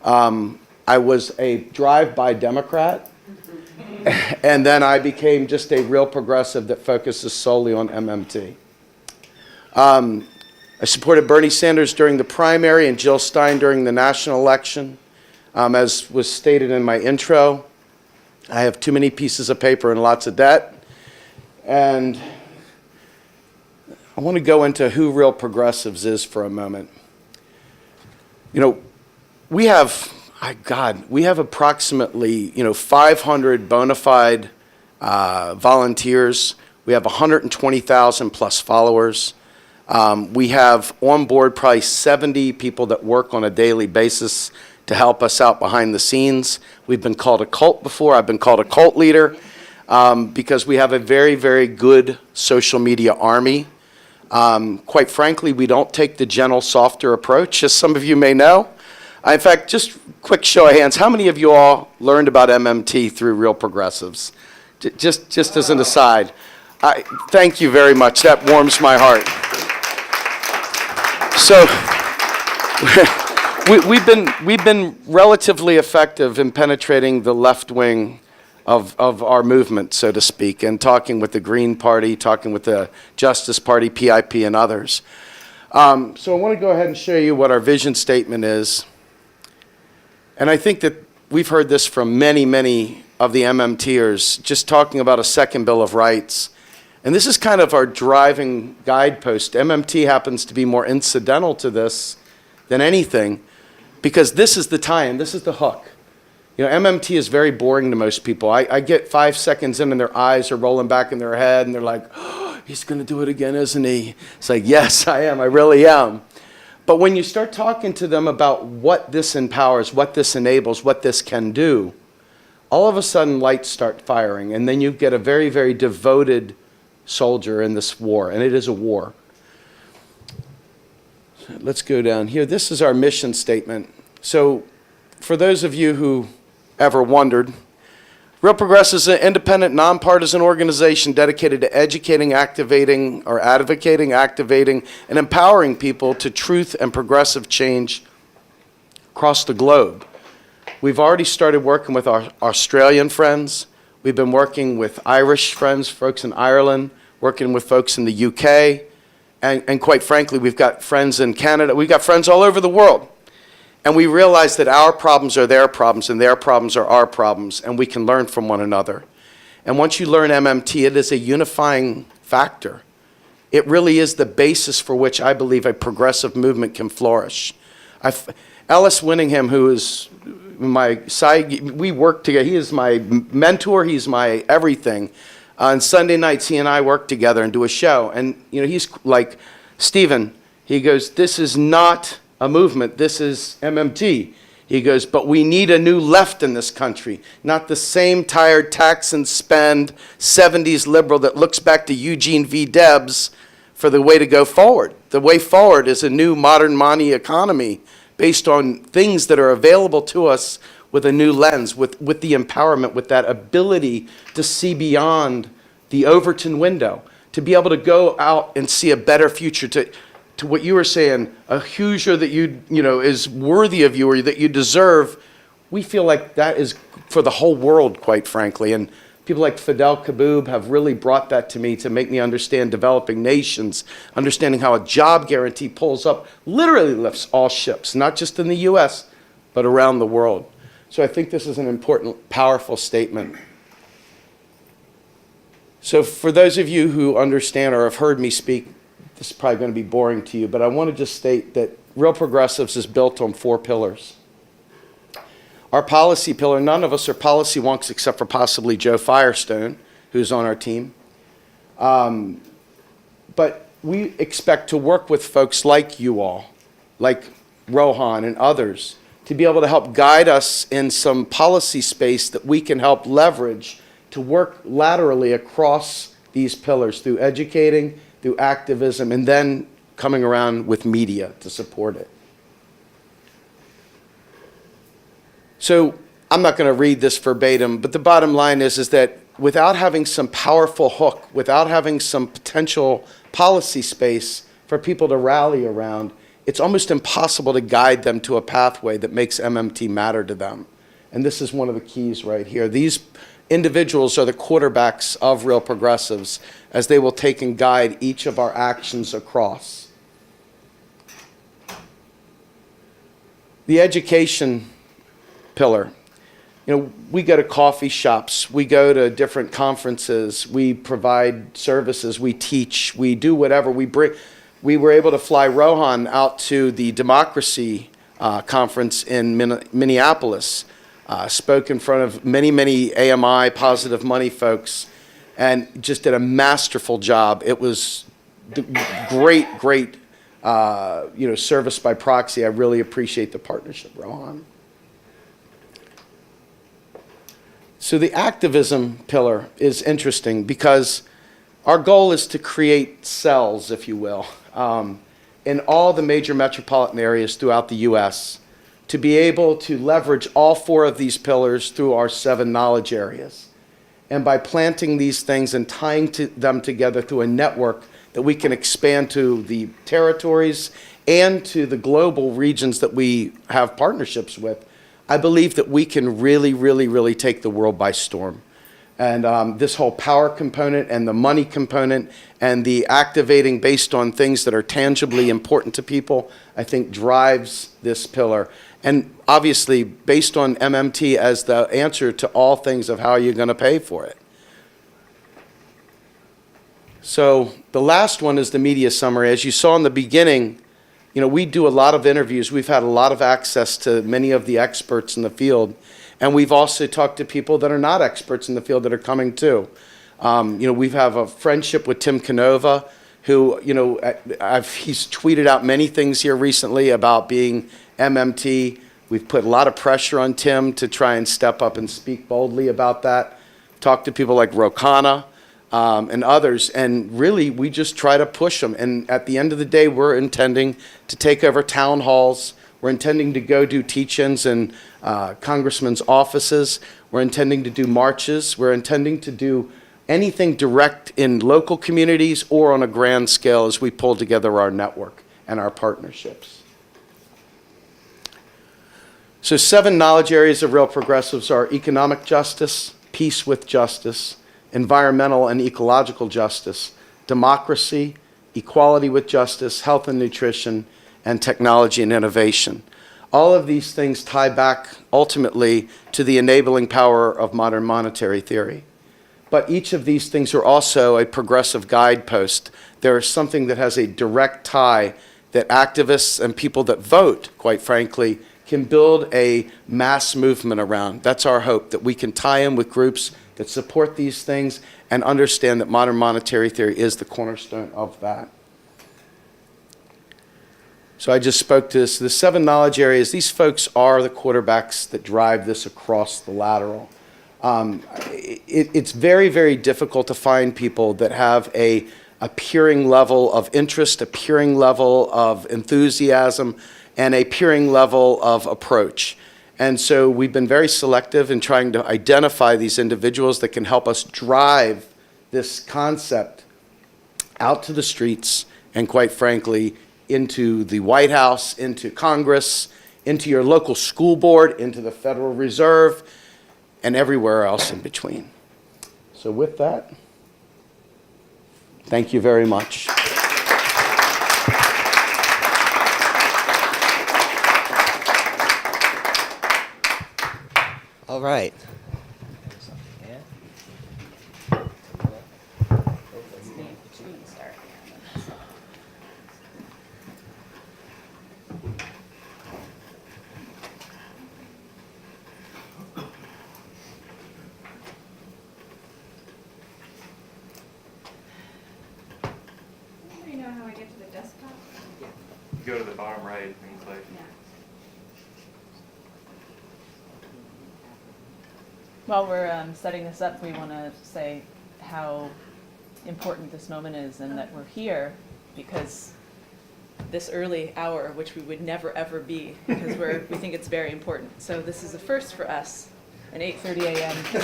I was a drive-by Democrat. And then I became just a real progressive that focuses solely on MMT. I supported Bernie Sanders during the primary and Jill Stein during the national election. As was stated in my intro, I have too many pieces of paper and lots of debt. And I want to go into who Real Progressives is for a moment. We have approximately 500 bona fide volunteers. We have 120,000 plus followers. We have on board probably 70 people that work on a daily basis to help us out behind the scenes. We've been called a cult before. I've been called a cult leader because we have a very, very good social media army. Quite frankly, we don't take the gentle, softer approach, as some of you may know. In fact, just quick show of hands, how many of you all learned about MMT through Real Progressives? Just as an aside. Thank you very much. That warms my heart. So we've been relatively effective in penetrating the left wing of our movement, so to speak, and talking with the Green Party, talking with the Justice Party, PIP, and others. So I want to go ahead and show you what our vision statement is. And I think that we've heard this from many, many of the MMTers, just talking about a second Bill of Rights. And this is kind of our driving guidepost. MMT happens to be more incidental to this than anything, because this is the tie-in, this is the hook. You know, MMT is very boring to most people. I get 5 seconds in and their eyes are rolling back in their head and they're like, oh, he's gonna do it again, isn't he? It's like, yes, I am, I really am. But when you start talking to them about what this empowers, what this enables, what this can do, all of a sudden lights start firing, and then you get a very, very devoted soldier in this war, and it is a war. Let's go down here. This is our mission statement. So for those of you who ever wondered, Real Progressives is an independent, nonpartisan organization dedicated to educating, activating, and empowering people to truth and progressive change across the globe. We've already started working with our Australian friends. We've been working with Irish friends, folks in Ireland, working with folks in the UK, and quite frankly, we've got friends in Canada. We've got friends all over the world. And we realize that our problems are their problems and their problems are our problems, and we can learn from one another. And once you learn MMT, it is a unifying factor. It really is the basis for which I believe a progressive movement can flourish. Ellis Winningham, who is my side, we work together. He is my mentor. He's my everything. On Sunday nights, he and I work together and do a show. And you know, he's like, Stephen, he goes, this is not a movement, this is MMT. He goes, but we need a new left in this country, not the same tired tax and spend 70s liberal that looks back to Eugene V. Debs for the way to go forward. The way forward is a new modern money economy based on things that are available to us with a new lens, with the empowerment, with that ability to see beyond the Overton window, to be able to go out and see a better future, to what you were saying, a Hoosier that you know is worthy of you or that you deserve. We feel like that is for the whole world, quite frankly. And people like Fidel Kaboub have really brought that to me to make me understand developing nations, understanding how a job guarantee pulls up, literally lifts all ships, not just in the US, but around the world. So I think this is an important, powerful statement. So for those of you who understand or have heard me speak, this is probably going to be boring to you, but I want to just state that Real Progressives is built on 4 pillars. Our policy pillar, none of us are policy wonks except for possibly Joe Firestone, who's on our team. But we expect to work with folks like you all, like Rohan and others, to be able to help guide us in some policy space that we can help leverage to work laterally across these pillars through educating, through activism, and then coming around with media to support it. So I'm not going to read this verbatim, but the bottom line is that without having some powerful hook, without having some potential policy space for people to rally around, it's almost impossible to guide them to a pathway that makes MMT matter to them. And this is one of the keys right here. These individuals are the quarterbacks of Real Progressives as they will take and guide each of our actions across. The education pillar. You know, we go to coffee shops, we go to different conferences, we provide services, we teach, we do whatever. We were able to fly Rohan out to the Democracy conference in Minneapolis. Spoke in front of many, many AMI, positive money folks, and just did a masterful job. It was great service by proxy. I really appreciate the partnership, Rohan. So the activism pillar is interesting because our goal is to create cells, if you will, in all the major metropolitan areas throughout the U.S. to be able to leverage all 4 of these pillars through our 7 knowledge areas. And by planting these things and tying them together through a network that we can expand to the territories and to the global regions that we have partnerships with, I believe that we can really, really, really take the world by storm. And this whole power component and the money component and the activating based on things that are tangibly important to people, I think drives this pillar. And obviously, based on MMT as the answer to all things of how you're going to pay for it. So the last one is the media summary. As you saw in the beginning, you know, we do a lot of interviews. We've had a lot of access to many of the experts in the field. And we've also talked to people that are not experts in the field that are coming too. You know, we have a friendship with Tim Canova, who, you know, he's tweeted out many things here recently about being MMT. We've put a lot of pressure on Tim to try and step up and speak boldly about that. Talk to people like Rokana and others, and really we just try to push them. And at the end of the day, we're intending to take over town halls. We're intending to go do teach-ins in congressmen's offices. We're intending to do marches. We're intending to do anything direct in local communities or on a grand scale as we pull together our network and our partnerships. So 7 knowledge areas of Real Progressives are economic justice, peace with justice, environmental and ecological justice, democracy, equality with justice, health and nutrition, and technology and innovation. All of these things tie back ultimately to the enabling power of modern monetary theory. But each of these things are also a progressive guidepost. There is something that has a direct tie that activists and people that vote, quite frankly, can build a mass movement around. That's our hope, that we can tie in with groups that support these things and understand that modern monetary theory is the cornerstone of that. So I just spoke to this. The 7 knowledge areas, these folks are the quarterbacks that drive this across the lateral. It's very, very difficult to find people that have a peering level of interest, a peering level of enthusiasm, and a peering level of approach. And so we've been very selective in trying to identify these individuals that can help us drive this concept out to the streets and, quite frankly, into the White House, into Congress, into your local school board, into the Federal Reserve, and everywhere else in between. So with that, thank you very much. All right. Go to the bottom right and click. While we're setting this up, we want to say how important this moment is and that we're here because this early hour, which we would never ever be, because we think it's very important. So this is a first for us, an 8:30 a.m. Letting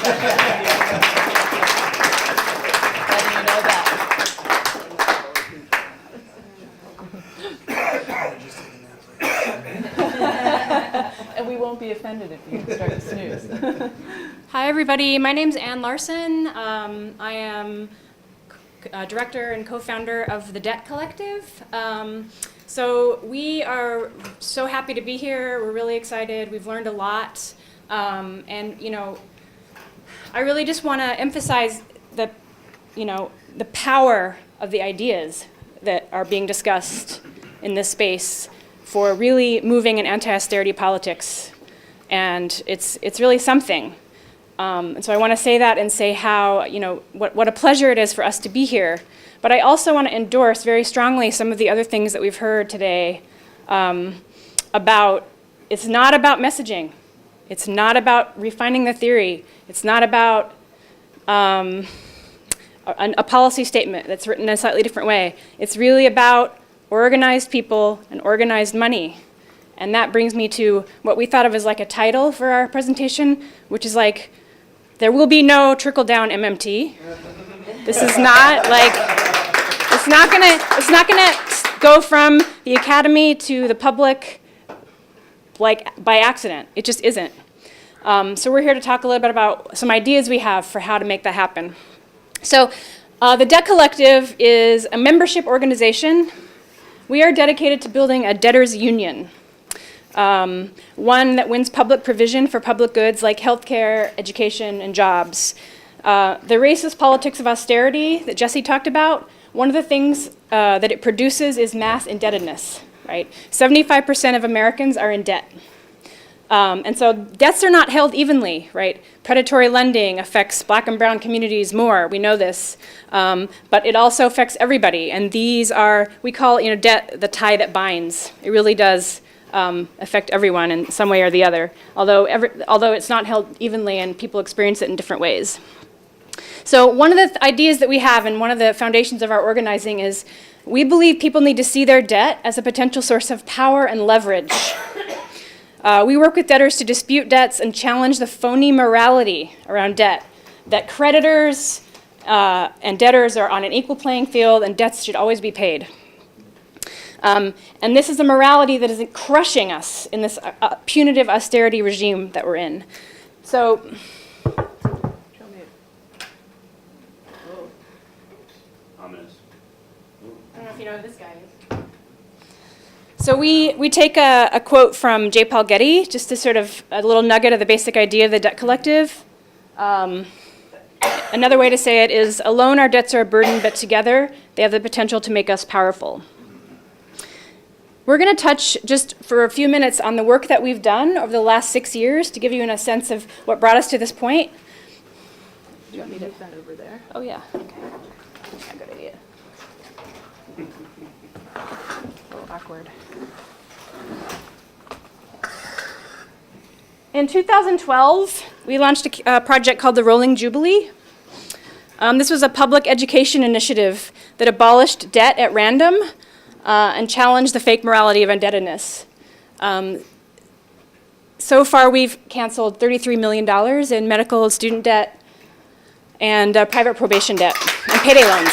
you know that. And we won't be offended if you start to snooze. Hi, everybody. My name's Larson. I am director and co-founder of the Debt Collective. So we are so happy to be here. We're really excited. We've learned a lot. And, you know, I really just want to emphasize the power of the ideas that are being discussed in this space for really moving an anti-austerity politics. And it's really something. And so I want to say that and say how, what a pleasure it is for us to be here. But I also want to endorse very strongly some of the other things that we've heard today about, it's not about messaging. It's not about refining the theory. It's not about a policy statement that's written in a slightly different way. It's really about organized people and organized money. And that brings me to what we thought of as like a title for our presentation, which is like, there will be no trickle-down MMT. This is not like, it's not gonna go from the academy to the public like by accident. It just isn't. So we're here to talk a little bit about some ideas we have for how to make that happen. So the Debt Collective is a membership organization. We are dedicated to building a debtors union. One that wins public provision for public goods like healthcare, education, and jobs. The racist politics of austerity that Jesse talked about, one of the things that it produces is mass indebtedness, right? 75% of Americans are in debt. And so debts are not held evenly, right? Predatory lending affects black and brown communities more, we know this. But it also affects everybody. And these are, we call debt the tie that binds. It really does affect everyone in some way or the other, although it's not held evenly and people experience it in different ways. So one of the ideas that we have and one of the foundations of our organizing is we believe people need to see their debt as a potential source of power and leverage. We work with debtors to dispute debts and challenge the phony morality around debt, that creditors and debtors are on an equal playing field and debts should always be paid. And this is a morality that is crushing us in this punitive austerity regime that we're in. So, I don't know if you know who this guy is. So we take a quote from J. Paul Getty, just to sort of a little nugget of the basic idea of the debt collective. Another way to say it is, alone our debts are a burden, but together they have the potential to make us powerful. We're going to touch just for a few minutes on the work that we've done over the last 6 years to give you a sense of what brought us to this point. Do you want me to put that over there? Oh, yeah. Okay. Yeah, good idea. A little awkward. In 2012, we launched a project called the Rolling Jubilee. This was a public education initiative that abolished debt at random and challenged the fake morality of indebtedness. So far, we've canceled $33 million in medical student debt and private probation debt and payday loans.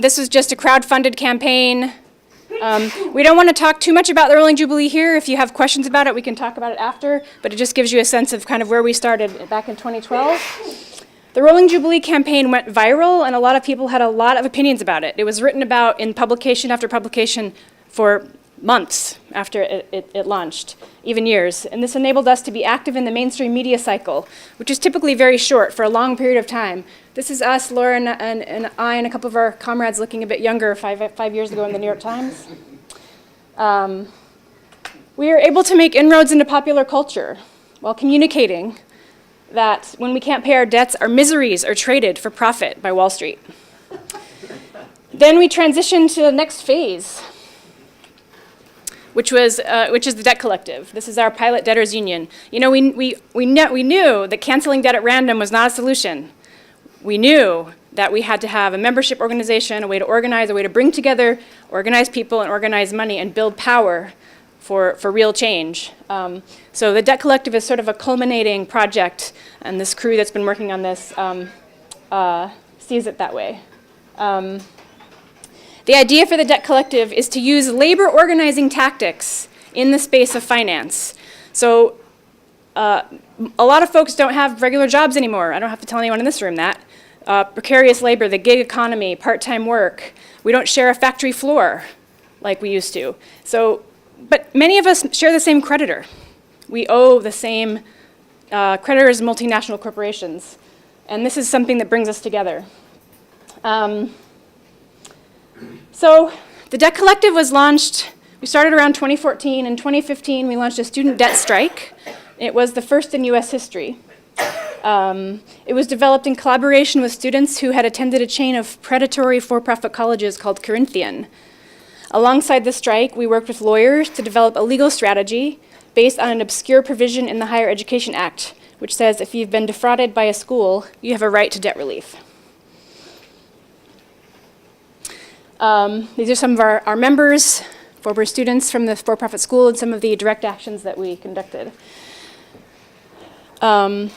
This was just a crowd-funded campaign. We don't want to talk too much about the Rolling Jubilee here. If you have questions about it, we can talk about it after, but it just gives you a sense of kind of where we started back in 2012. The Rolling Jubilee campaign went viral, and a lot of people had a lot of opinions about it. It was written about in publication after publication for months after it launched, even years. And this enabled us to be active in the mainstream media cycle, which is typically very short for a long period of time. This is us, Laura and I, and a couple of our comrades looking a bit younger 5 years ago in the New York Times. We are able to make inroads into popular culture while communicating that when we can't pay our debts, our miseries are traded for profit by Wall Street. Then we transitioned to the next phase, which is the Debt Collective. This is our pilot debtors union. You know, we knew that canceling debt at random was not a solution. We knew that we had to have a membership organization, a way to organize, a way to bring together organized people and organize money and build power for real change. So the Debt Collective is sort of a culminating project, and this crew that's been working on this sees it that way. The idea for the Debt Collective is to use labor organizing tactics in the space of finance. So a lot of folks don't have regular jobs anymore. I don't have to tell anyone in this room that. Precarious labor, the gig economy, part-time work. We don't share a factory floor like we used to. But many of us share the same creditor. We owe the same creditors, multinational corporations. And this is something that brings us together. So the Debt Collective was launched, we started around 2014. In 2015, we launched a student debt strike. It was the first in US history. It was developed in collaboration with students who had attended a chain of predatory for-profit colleges called Corinthian. Alongside the strike, we worked with lawyers to develop a legal strategy based on an obscure provision in the Higher Education Act, which says if you've been defrauded by a school, you have a right to debt relief. These are some of our members, former students from the for-profit school, and some of the direct actions that we conducted. From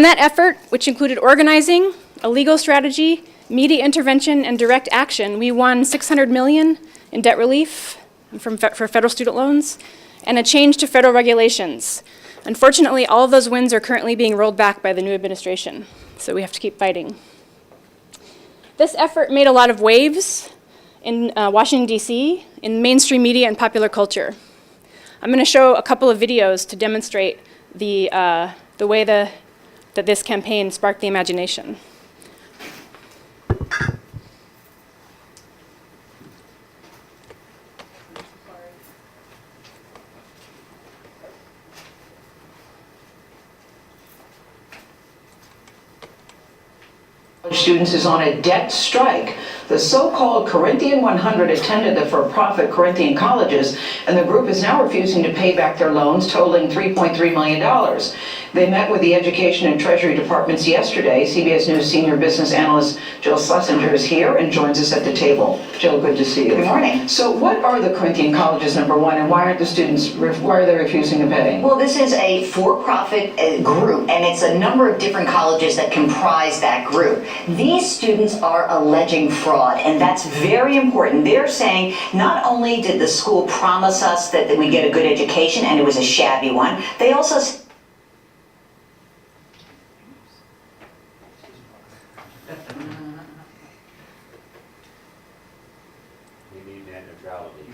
that effort, which included organizing, a legal strategy, media intervention, and direct action, we won $600 million in debt relief for federal student loans, and a change to federal regulations. Unfortunately, all of those wins are currently being rolled back by the new administration, so we have to keep fighting. This effort made a lot of waves in Washington, D.C., in mainstream media and popular culture. I'm going to show a couple of videos to demonstrate the way that this campaign sparked the imagination. Students is on a debt strike. The so-called Corinthian 100 attended the for-profit Corinthian colleges, and the group is now refusing to pay back their loans totaling $3.3 million. They met with the Education and Treasury Departments yesterday. CBS News senior business analyst Jill Schlesinger is here and joins us at the table. Jill, good to see you. Good morning. So what are the Corinthian colleges, number one, and why aren't the students, why are they refusing to pay? Well, this is a for-profit group, and it's a number of different colleges that comprise that group. These students are alleging fraud, and that's very important. They're saying not only did the school promise us that we get a good education, and it was a shabby one, they also We need net neutrality.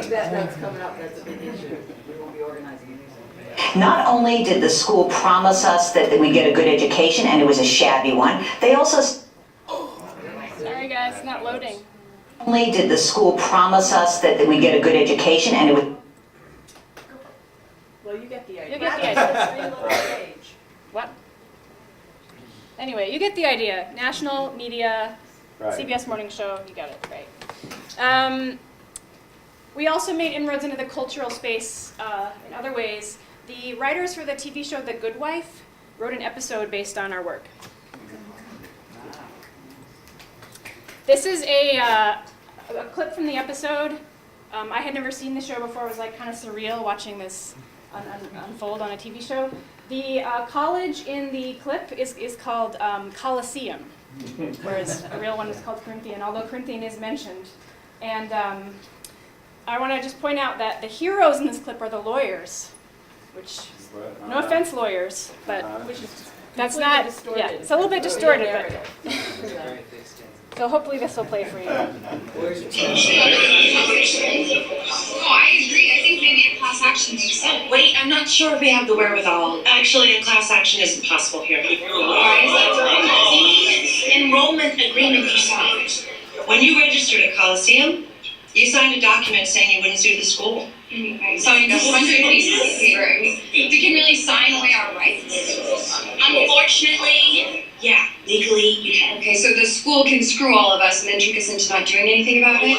That's coming up, that's a big issue. We won't be organizing anything. Not only did the school promise us that we get a good education, and it was a shabby one, they also... Sorry guys, it's not loading. Not only did the school promise us that we get a good education, and it was... Well, you get the idea. You get the idea. What? Anyway, you get the idea. National media, Right. CBS Morning Show, you got it, right. We also made inroads into the cultural space in other ways. The writers for the TV show The Good Wife wrote an episode based on our work. This is a clip from the episode. I had never seen the show before. It was like kind of surreal watching this unfold on a TV show. The college in the clip is called Coliseum, whereas a real one is called Corinthian, although Corinthian is mentioned. And I want to just point out that the heroes in this clip are the lawyers, which, no offense lawyers, but that's not, yeah, it's a little bit distorted, but so hopefully this will play for you. Oh, I agree. I think maybe a class action makes sense. Wait, I'm not sure if we have the wherewithal. Actually, a class action isn't possible here. Why is that? Enrollment agreement for signed. When you registered at Coliseum, you signed a document saying you wouldn't sue the school. Signed 100 pieces of paper. We can really sign away our rights? Unfortunately, yeah, legally you can. Okay, so the school can screw all of us and then trick us into not doing anything about it?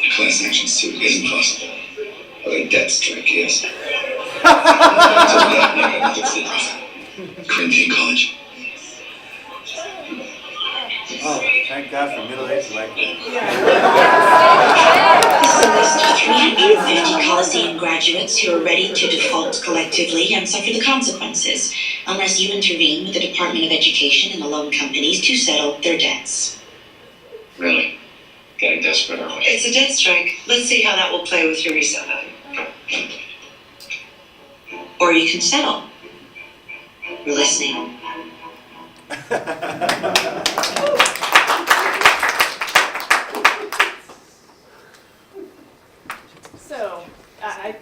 A class action suit isn't possible. But a debt strike, yes. Corinthian College. Oh, thank God for middle-aged like that. This is a list of 350 Coliseum graduates who are ready to default collectively and suffer the consequences unless you intervene with the Department of Education and the loan companies to settle their debts. Really? Getting desperate, aren't we? It's a debt strike. Let's see how that will play with your resale value. Or you can settle. We're listening. So, I'm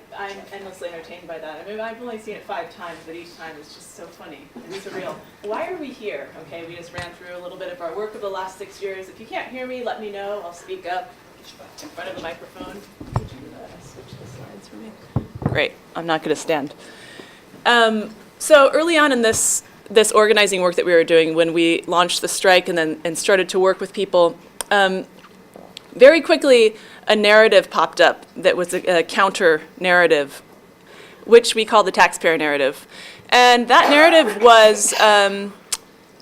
endlessly entertained by that. I mean, I've only seen it 5 times, but each time it's just so funny and surreal. Why are we here? Okay, we just ran through a little bit of our work of the last 6 years. If you can't hear me, let me know. I'll speak up in front of the microphone. Could you switch the slides for me? Great. I'm not going to stand. So early on in this organizing work that we were doing, when we launched the strike and started to work with people, very quickly a narrative popped up that was a counter narrative, which we call the taxpayer narrative. And that narrative was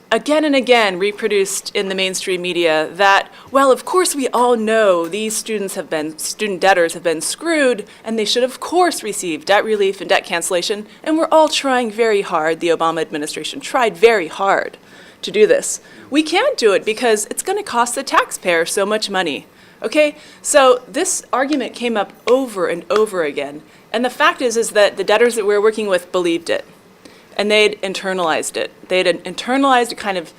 again and again reproduced in the mainstream media that, well, of course we all know these student debtors have been screwed, and they should of course receive debt relief and debt cancellation, and we're all trying very hard. The Obama administration tried very hard to do this. We can't do it because it's going to cost the taxpayer so much money. Okay, so this argument came up over and over again, and the fact is that the debtors that we're working with believed it. And they'd internalized it. They'd internalized a kind of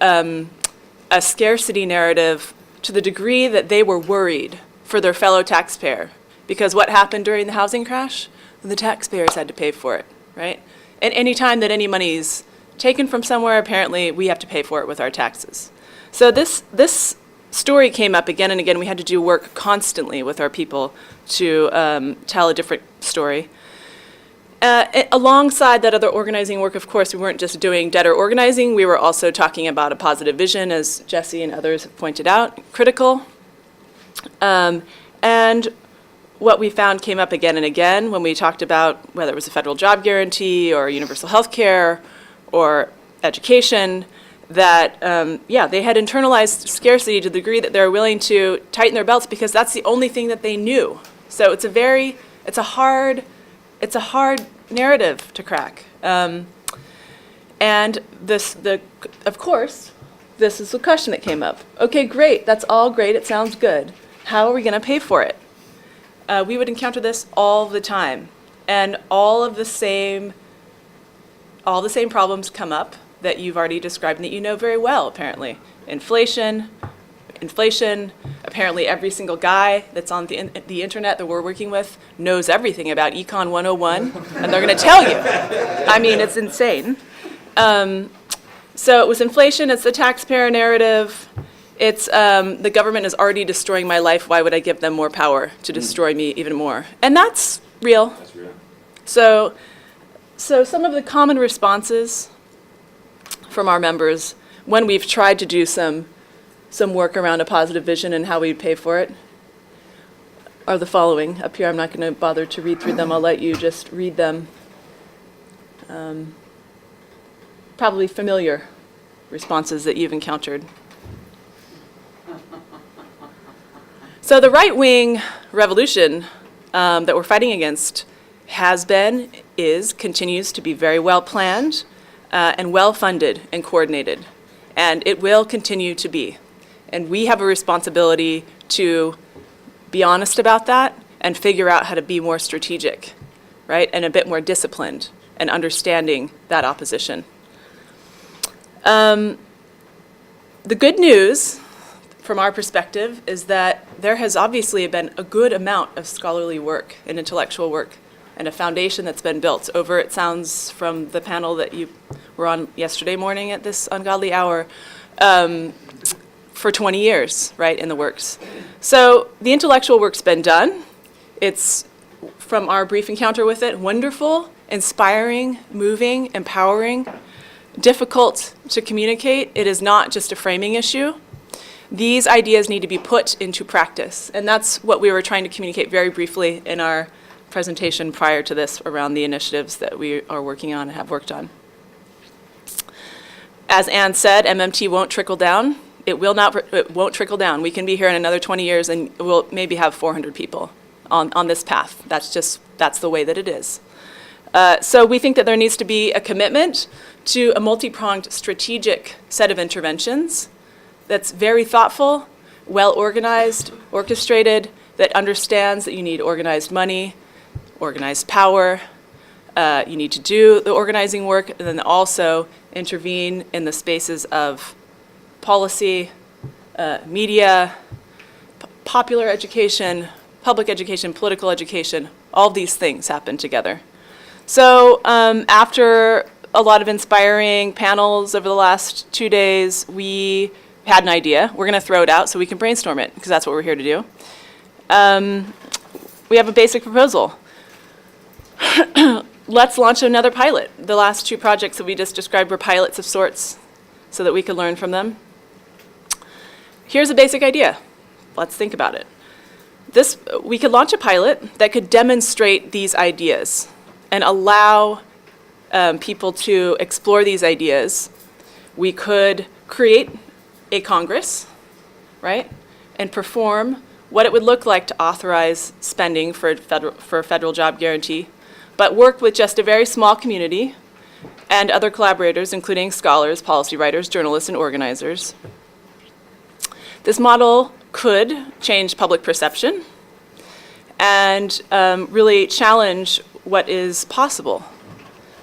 a scarcity narrative to the degree that they were worried for their fellow taxpayer. Because what happened during the housing crash? The taxpayers had to pay for it, right? And any time that any money's taken from somewhere, apparently we have to pay for it with our taxes. So this story came up again and again. We had to do work constantly with our people to tell a different story. Alongside that other organizing work, of course, we weren't just doing debtor organizing, we were also talking about a positive vision, as Jesse and others have pointed out, critical. And what we found came up again and again when we talked about whether it was a federal job guarantee or universal health care or education, that, they had internalized scarcity to the degree that they're willing to tighten their belts because that's the only thing that they knew. So it's a hard narrative to crack. And of course, this is the question that came up. Okay, great, that's all great, it sounds good. How are we gonna pay for it? We would encounter this all the time. And all the same problems come up that you've already described and that you know very well, apparently. Inflation, apparently every single guy that's on the internet that we're working with knows everything about Econ 101, and they're gonna tell you. I mean, it's insane. So it was inflation, it's the taxpayer narrative, it's the government is already destroying my life, why would I give them more power to destroy me even more? And that's real. That's real. So some of the common responses from our members when we've tried to do some work around a positive vision and how we pay for it are the following. Up here, I'm not going to bother to read through them. I'll let you just read them. Probably familiar responses that you've encountered. So the right-wing revolution that we're fighting against has been, continues to be very well planned and well funded and coordinated. And it will continue to be. And we have a responsibility to be honest about that and figure out how to be more strategic, right? And a bit more disciplined and understanding that opposition. The good news from our perspective is that there has obviously been a good amount of scholarly work and intellectual work and a foundation that's been built over, it sounds from the panel that you were on yesterday morning at this ungodly hour, for 20 years, right, in the works. So the intellectual work's been done. It's, from our brief encounter with it, wonderful, inspiring, moving, empowering, difficult to communicate. It is not just a framing issue. These ideas need to be put into practice, and that's what we were trying to communicate very briefly in our presentation prior to this around the initiatives that we are working on and have worked on. As Anne said, MMT won't trickle down. It won't trickle down. We can be here in another 20 years and we'll maybe have 400 people on this path. That's the way that it is. So we think that there needs to be a commitment to a multi-pronged strategic set of interventions that's very thoughtful, well-organized, orchestrated, that understands that you need organized money, organized power, you need to do the organizing work, and then also intervene in the spaces of policy, media, popular education, public education, political education. All these things happen together. So after a lot of inspiring panels over the last 2 days, we had an idea. We're going to throw it out so we can brainstorm it, because that's what we're here to do. We have a basic proposal. Let's launch another pilot. The last 2 projects that we just described were pilots of sorts so that we could learn from them. Here's a basic idea. Let's think about it. We could launch a pilot that could demonstrate these ideas and allow people to explore these ideas, we could create a Congress, right, and perform what it would look like to authorize spending for a federal job guarantee, but work with just a very small community and other collaborators, including scholars, policy writers, journalists, and organizers. This model could change public perception and really challenge what is possible.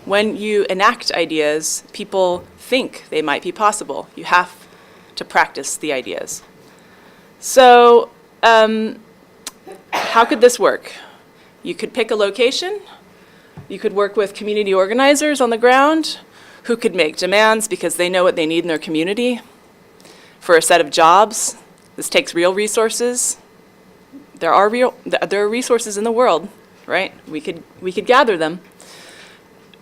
When you enact ideas, people think they might be possible. You have to practice the ideas. So how could this work? You could pick a location. You could work with community organizers on the ground who could make demands because they know what they need in their community for a set of jobs. This takes real resources. There are resources in the world, right? We could gather them.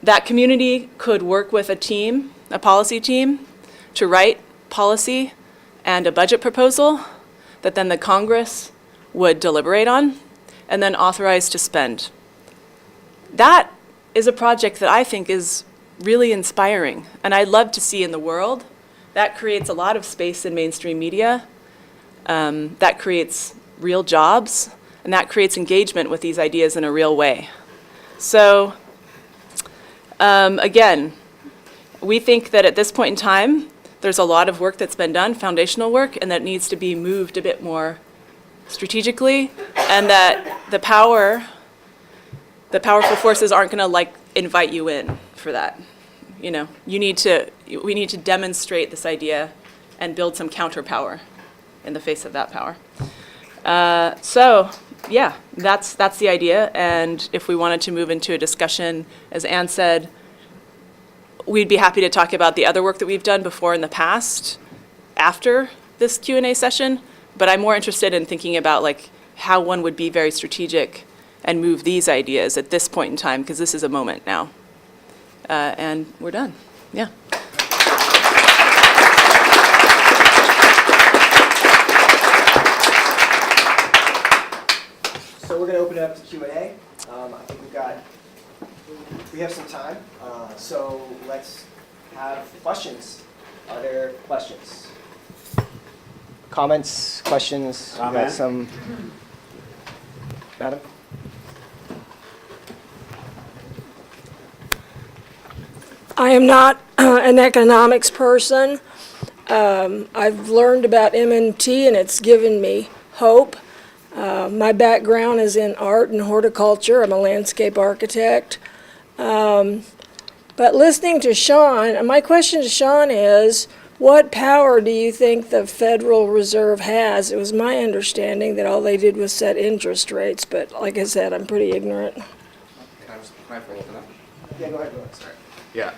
That community could work with a team, a policy team, to write policy and a budget proposal that then the Congress would deliberate on and then authorize to spend. That is a project that I think is really inspiring, and I'd love to see in the world. That creates a lot of space in mainstream media. That creates real jobs, and that creates engagement with these ideas in a real way. So, again, we think that at this point in time, there's a lot of work that's been done, foundational work, and that needs to be moved a bit more strategically, and that the powerful forces aren't going to invite you in for that. You know, we need to demonstrate this idea and build some counterpower in the face of that power. So yeah, that's the idea. And if we wanted to move into a discussion, as Anne said, we'd be happy to talk about the other work that we've done before in the past after this Q&A session. But I'm more interested in thinking about how one would be very strategic and move these ideas at this point in time, because this is a moment now. And we're done. Yeah. So we're going to open it up to Q&A. I think we have some time. So let's have questions. Are there questions? Comments, questions? We got some. Madam? I am not an economics person. I've learned about MMT and it's given me hope. My background is in art and horticulture. I'm a landscape architect. But listening to Shaun, my question to Shaun is, what power do you think the Federal Reserve has? It was my understanding that all they did was set interest rates, but like I said, I'm pretty ignorant. Can I follow up on that? Yeah, go ahead. Sorry. Yeah.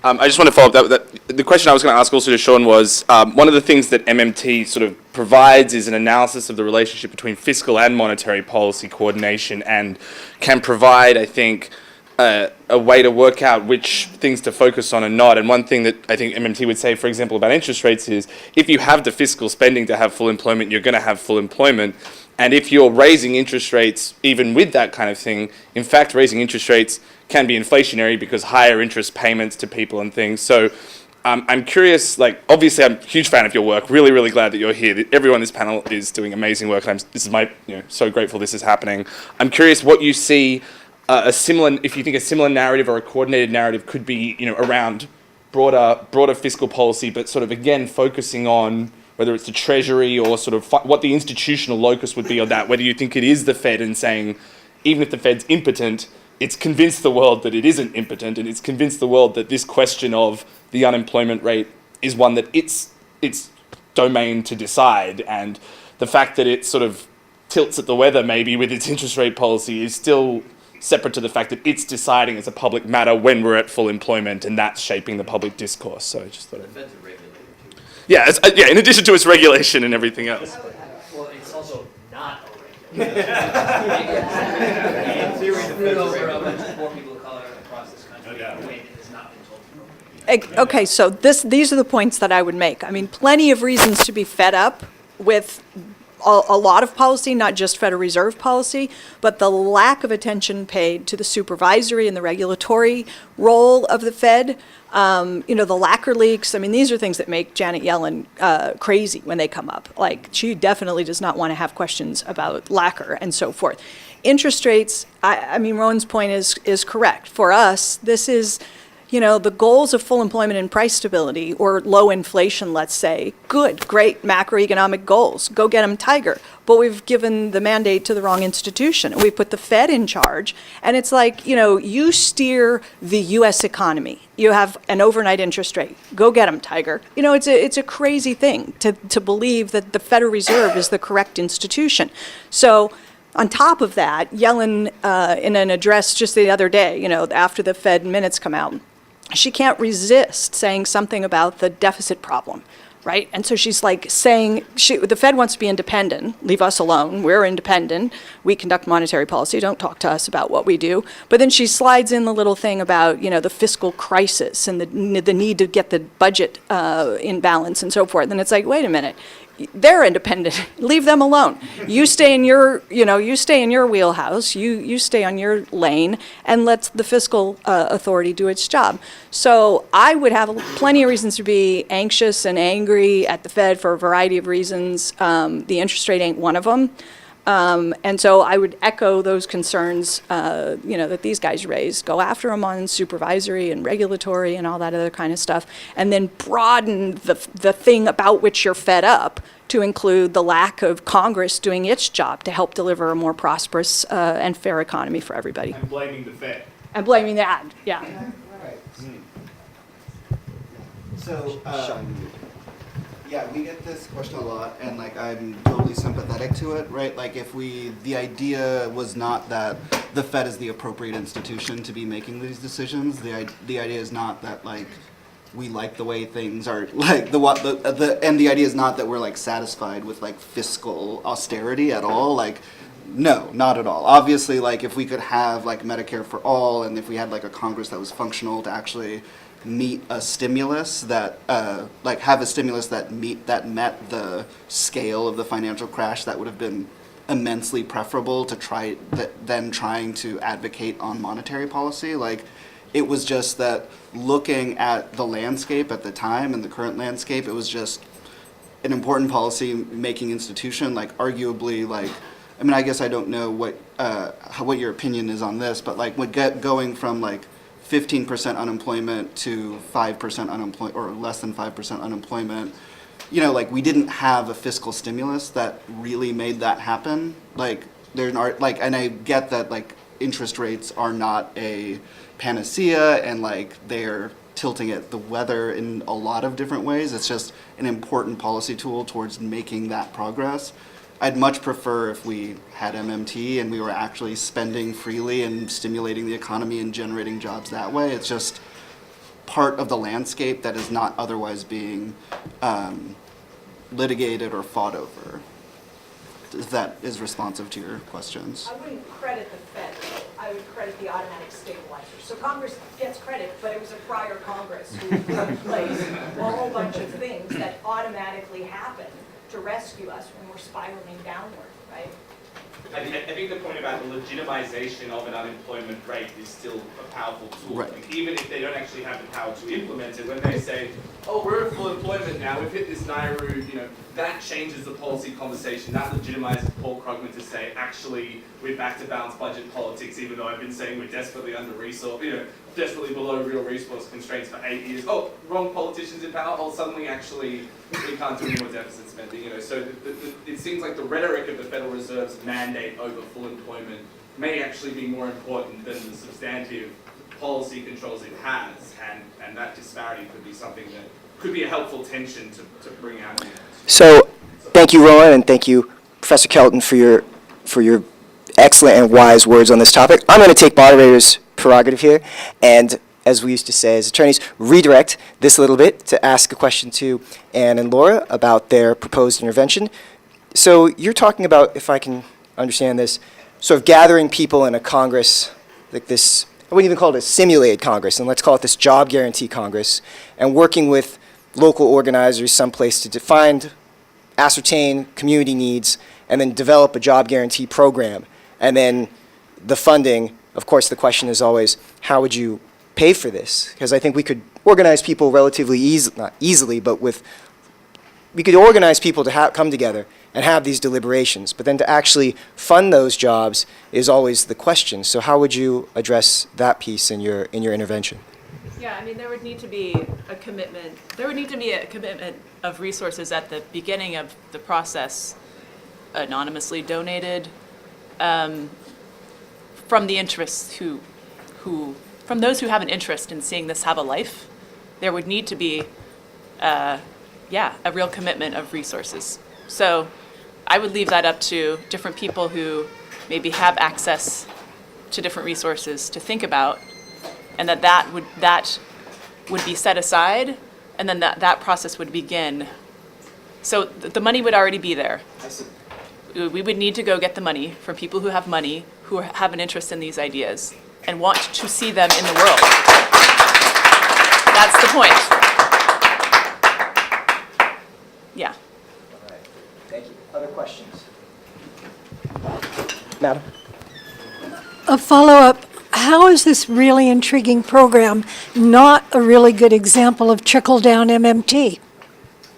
I just want to follow up. That the question I was going to ask also to Shaun was, one of the things that MMT sort of provides is an analysis of the relationship between fiscal and monetary policy coordination, and can provide, I think, a way to work out which things to focus on and not. And one thing that I think MMT would say, for example, about interest rates is, if you have the fiscal spending to have full employment, you're going to have full employment. And if you're raising interest rates, even with that kind of thing, in fact, raising interest rates can be inflationary because higher interest payments to people and things. So I'm curious, obviously I'm a huge fan of your work, really, really glad that you're here. Everyone on this panel is doing amazing work, and so grateful this is happening. I'm curious what you see if you think a similar narrative or a coordinated narrative could be, around broader fiscal policy, but sort of again focusing on whether it's the Treasury or sort of what the institutional locus would be on that. Whether you think it is the Fed and saying, even if the Fed's impotent, it's convinced the world that it isn't impotent, and it's convinced the world that this question of the unemployment rate is one that it's domain to decide, and the fact that it sort of tilts at the weather maybe with its interest rate policy is still separate to the fact that it's deciding as a public matter when we're at full employment, and that's shaping the public discourse. So I just thought The Fed's a regulator too. Yeah, in addition to its regulation and everything else. Well, it's also not a regulator. In theory, the Fed's over a bunch of poor people of color across this country in a way that has not been told. Okay, so these are the points that I would make. I mean, plenty of reasons to be fed up with a lot of policy, not just Federal Reserve policy, but the lack of attention paid to the supervisory and the regulatory role of the Fed. The lacquer leaks, I mean, these are things that make Janet Yellen crazy when they come up. Like, she definitely does not want to have questions about lacquer and so forth. Interest rates, I mean, Rowan's point is correct. For us, this is, the goals of full employment and price stability, or low inflation, let's say, good, great macroeconomic goals. Go get them, Tiger. But we've given the mandate to the wrong institution. We've put the Fed in charge. And it's like, you steer the U.S. economy. You have an overnight interest rate. Go get them, Tiger. It's a crazy thing to believe that the Federal Reserve is the correct institution. So on top of that, Yellen, in an address just the other day, after the Fed minutes come out, she can't resist saying something about the deficit problem, right? And so she's like saying, the Fed wants to be independent, leave us alone, we're independent, we conduct monetary policy, don't talk to us about what we do. But then she slides in the little thing about, the fiscal crisis and the need to get the budget in balance and so forth. And it's like, wait a minute. They're independent. Leave them alone. You stay in your, you stay in your wheelhouse. You stay on your lane, and let the fiscal authority do its job. So I would have plenty of reasons to be anxious and angry at the Fed for a variety of reasons. The interest rate ain't one of them. And so I would echo those concerns, that these guys raised. Go after them on supervisory and regulatory and all that other kind of stuff, and then broaden the thing about which you're fed up to include the lack of Congress doing its job to help deliver a more prosperous and fair economy for everybody. And blaming the Fed. And blaming that, yeah. So, yeah, we get this question a lot, and I'm totally sympathetic to it, right? If the idea was not that the Fed is the appropriate institution to be making these decisions, the idea is not that we like the way things are, and the idea is not that we're satisfied with fiscal austerity at all, no, not at all. Obviously, if we could have Medicare for all, and if we had a Congress that was functional to actually meet a stimulus that have a stimulus that met the scale of the financial crash, that would have been immensely preferable to trying to advocate on monetary policy. It was just that looking at the landscape at the time and the current landscape, it was just an important policy making institution. Arguably, I guess I don't know what your opinion is on this, but going from 15% unemployment to 5% unemployment, or less than 5% unemployment, we didn't have a fiscal stimulus that really made that happen. And I get that interest rates are not a panacea, and they're tilting at the weather in a lot of different ways. It's just an important policy tool towards making that progress. I'd much prefer if we had MMT and we were actually spending freely and stimulating the economy and generating jobs that way. It's just part of the landscape that is not otherwise being litigated or fought over. If that is responsive to your questions. I wouldn't credit the Fed, I would credit the automatic stabilizer. So Congress gets credit, but it was a prior Congress who put in place a whole bunch of things that automatically happened to rescue us when we're spiraling downward, right? I think the point about the legitimization of an unemployment rate is still a powerful tool. Right. Even if they don't actually have the power to implement it, when they say, oh, we're at full employment now, we've hit this Nauru, that changes the policy conversation. That legitimizes Paul Krugman to say, actually, we're back to balanced budget politics, even though I've been saying we're desperately under-resourced, desperately below real resource constraints for 8 years. Oh, wrong politicians in power. Oh, suddenly, actually, we can't do any more deficit spending. So it seems like the rhetoric of the Federal Reserve's mandate over full employment may actually be more important than the substantive policy controls it has, and that disparity could be something that could be a helpful tension to bring out. So, thank you, Rowan, and thank you, Professor Kelton, for your excellent and wise words on this topic. I'm going to take moderator's prerogative here, and as we used to say as attorneys, redirect this a little bit to ask a question to Anne and Laura about their proposed intervention. So you're talking about, if I can understand this, sort of gathering people in a Congress like this, I wouldn't even call it a simulated Congress, and let's call it this job guarantee Congress, and working with local organizers someplace to define, ascertain community needs, and then develop a job guarantee program. And then the funding, of course, the question is always, how would you pay for this? Because I think we could organize people relatively not easily, but we could organize people to come together and have these deliberations. But then to actually fund those jobs is always the question. So how would you address that piece in your intervention? Yeah, I mean, there would need to be a commitment. There would need to be a commitment of resources at the beginning of the process, anonymously donated, from the interests from those who have an interest in seeing this have a life. There would need to be, a real commitment of resources. So I would leave that up to different people who maybe have access to different resources to think about, and that would be set aside, and then that process would begin. So the money would already be there. We would need to go get the money from people who have money, who have an interest in these ideas, and want to see them in the world. That's the point. Yeah. All right. Thank you. Other questions? Madam? A follow-up. How is this really intriguing program not a really good example of trickle-down MMT?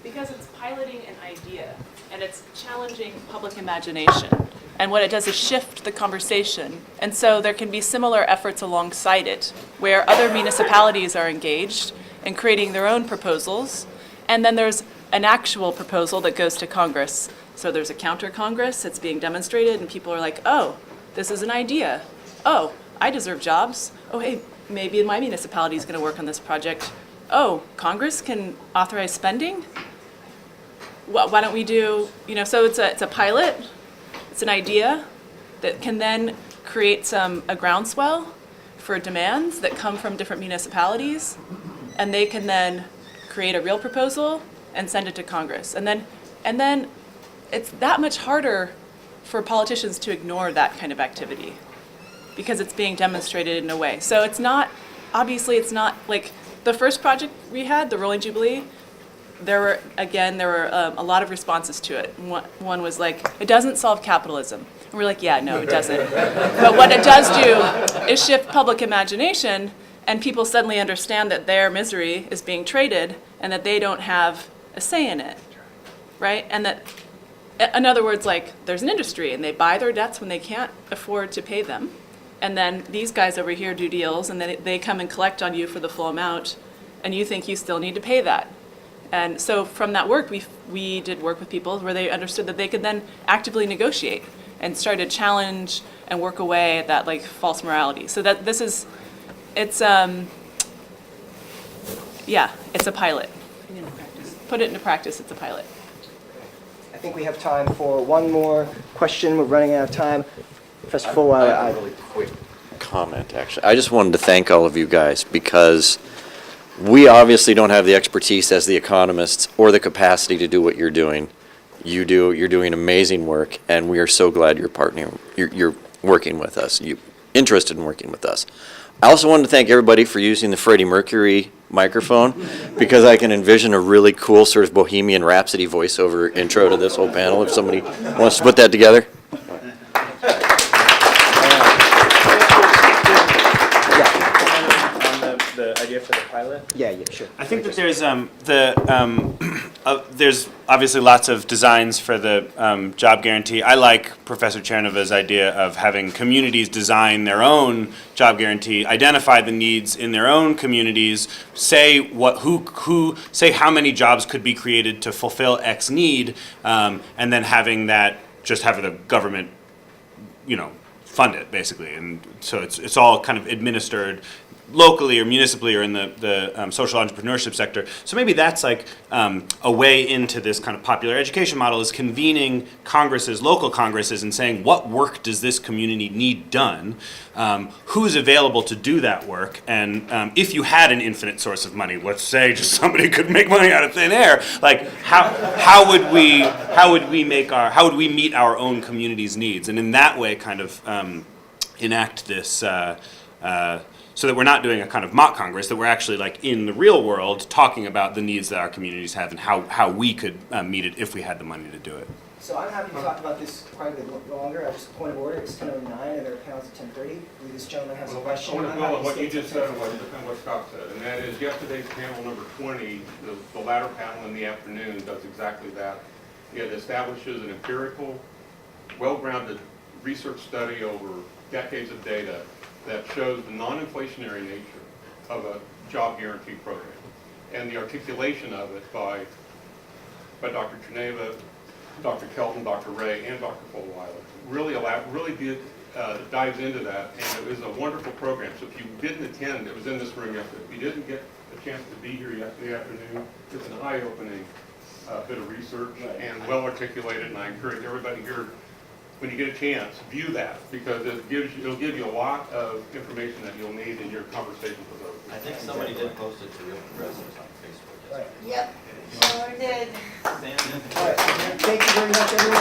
Because it's piloting an idea, and it's challenging public imagination. And what it does is shift the conversation. And so there can be similar efforts alongside it, where other municipalities are engaged in creating their own proposals. And then there's an actual proposal that goes to Congress. So there's a counter-Congress that's being demonstrated, and people are like, oh, this is an idea. Oh, I deserve jobs. Oh, hey, maybe my municipality is going to work on this project. Oh, Congress can authorize spending? Why don't we do, so it's a pilot. It's an idea that can then create a groundswell for demands that come from different municipalities, and they can then create a real proposal and send it to Congress. And then it's that much harder for politicians to ignore that kind of activity because it's being demonstrated in a way. So it's not like the first project we had, the Rolling Jubilee. There were a lot of responses to it. One was like, it doesn't solve capitalism. And we're like, yeah, no, it doesn't. But what it does do is shift public imagination, and people suddenly understand that their misery is being traded and that they don't have a say in it, right? And that, in other words, like, there's an industry and they buy their debts when they can't afford to pay them. And then these guys over here do deals, and then they come and collect on you for the full amount, and you think you still need to pay that. And so from that work, we did work with people where they understood that they could then actively negotiate and start to challenge and work away at that like false morality. So that it's a pilot. Put it into practice, it's a pilot. I think we have time for one more question. We're running out of time. Professor Full, I have a really quick comment, actually. I just wanted to thank all of you guys because we obviously don't have the expertise as the economists or the capacity to do what you're doing. You're doing amazing work, and we are so glad you're partnering. You're working with us. You're interested in working with us. I also wanted to thank everybody for using the Freddie Mercury microphone because I can envision a really cool sort of Bohemian Rhapsody voiceover intro to this whole panel if somebody wants to put that together. The idea for the pilot? Yeah, sure. I think that there's obviously lots of designs for the job guarantee. I like Professor Chernova's idea of having communities design their own job guarantee, identify the needs in their own communities, say say how many jobs could be created to fulfill X need, and then having that just have the government, fund it basically, and so it's all kind of administered locally or municipally or in the social entrepreneurship sector. So maybe that's like a way into this kind of popular education model is convening congresses, local congresses, and saying what work does this community need done, who's available to do that work, and if you had an infinite source of money, let's say just somebody could make money out of thin air, like how would we meet our own community's needs, and in that way kind of enact this so that we're not doing a kind of mock Congress, that we're actually like in the real world talking about the needs that our communities have and how we could meet it if we had the money to do it. So I'm happy to talk about this quite a bit longer. I just point of order, it's 10:09 and there are panels at 10:30. If this gentleman has a question. I want to I'm build happy on to what you stay just till said and what Scott said, and that is yesterday's panel number 20, the latter panel in the afternoon does exactly that. It establishes an empirical, well-grounded research study over decades of data that shows the non-inflationary nature of a job guarantee program and the articulation of it by Dr. Trineva, Dr. Kelton, Dr. Ray, and Dr. Fulwiler. Really dives into that, and it was a wonderful program. So if you didn't attend, it was in this room yesterday. If you didn't get a chance to be here yesterday afternoon, it's an eye-opening bit of research and well articulated, and I encourage everybody here, when you get a chance, view that, because it'll give you a lot of information that you'll need in your conversations with others. I think somebody did post it to Real Progressives on Facebook. Right. Yep, sure did. All right. Thank you very much, everyone.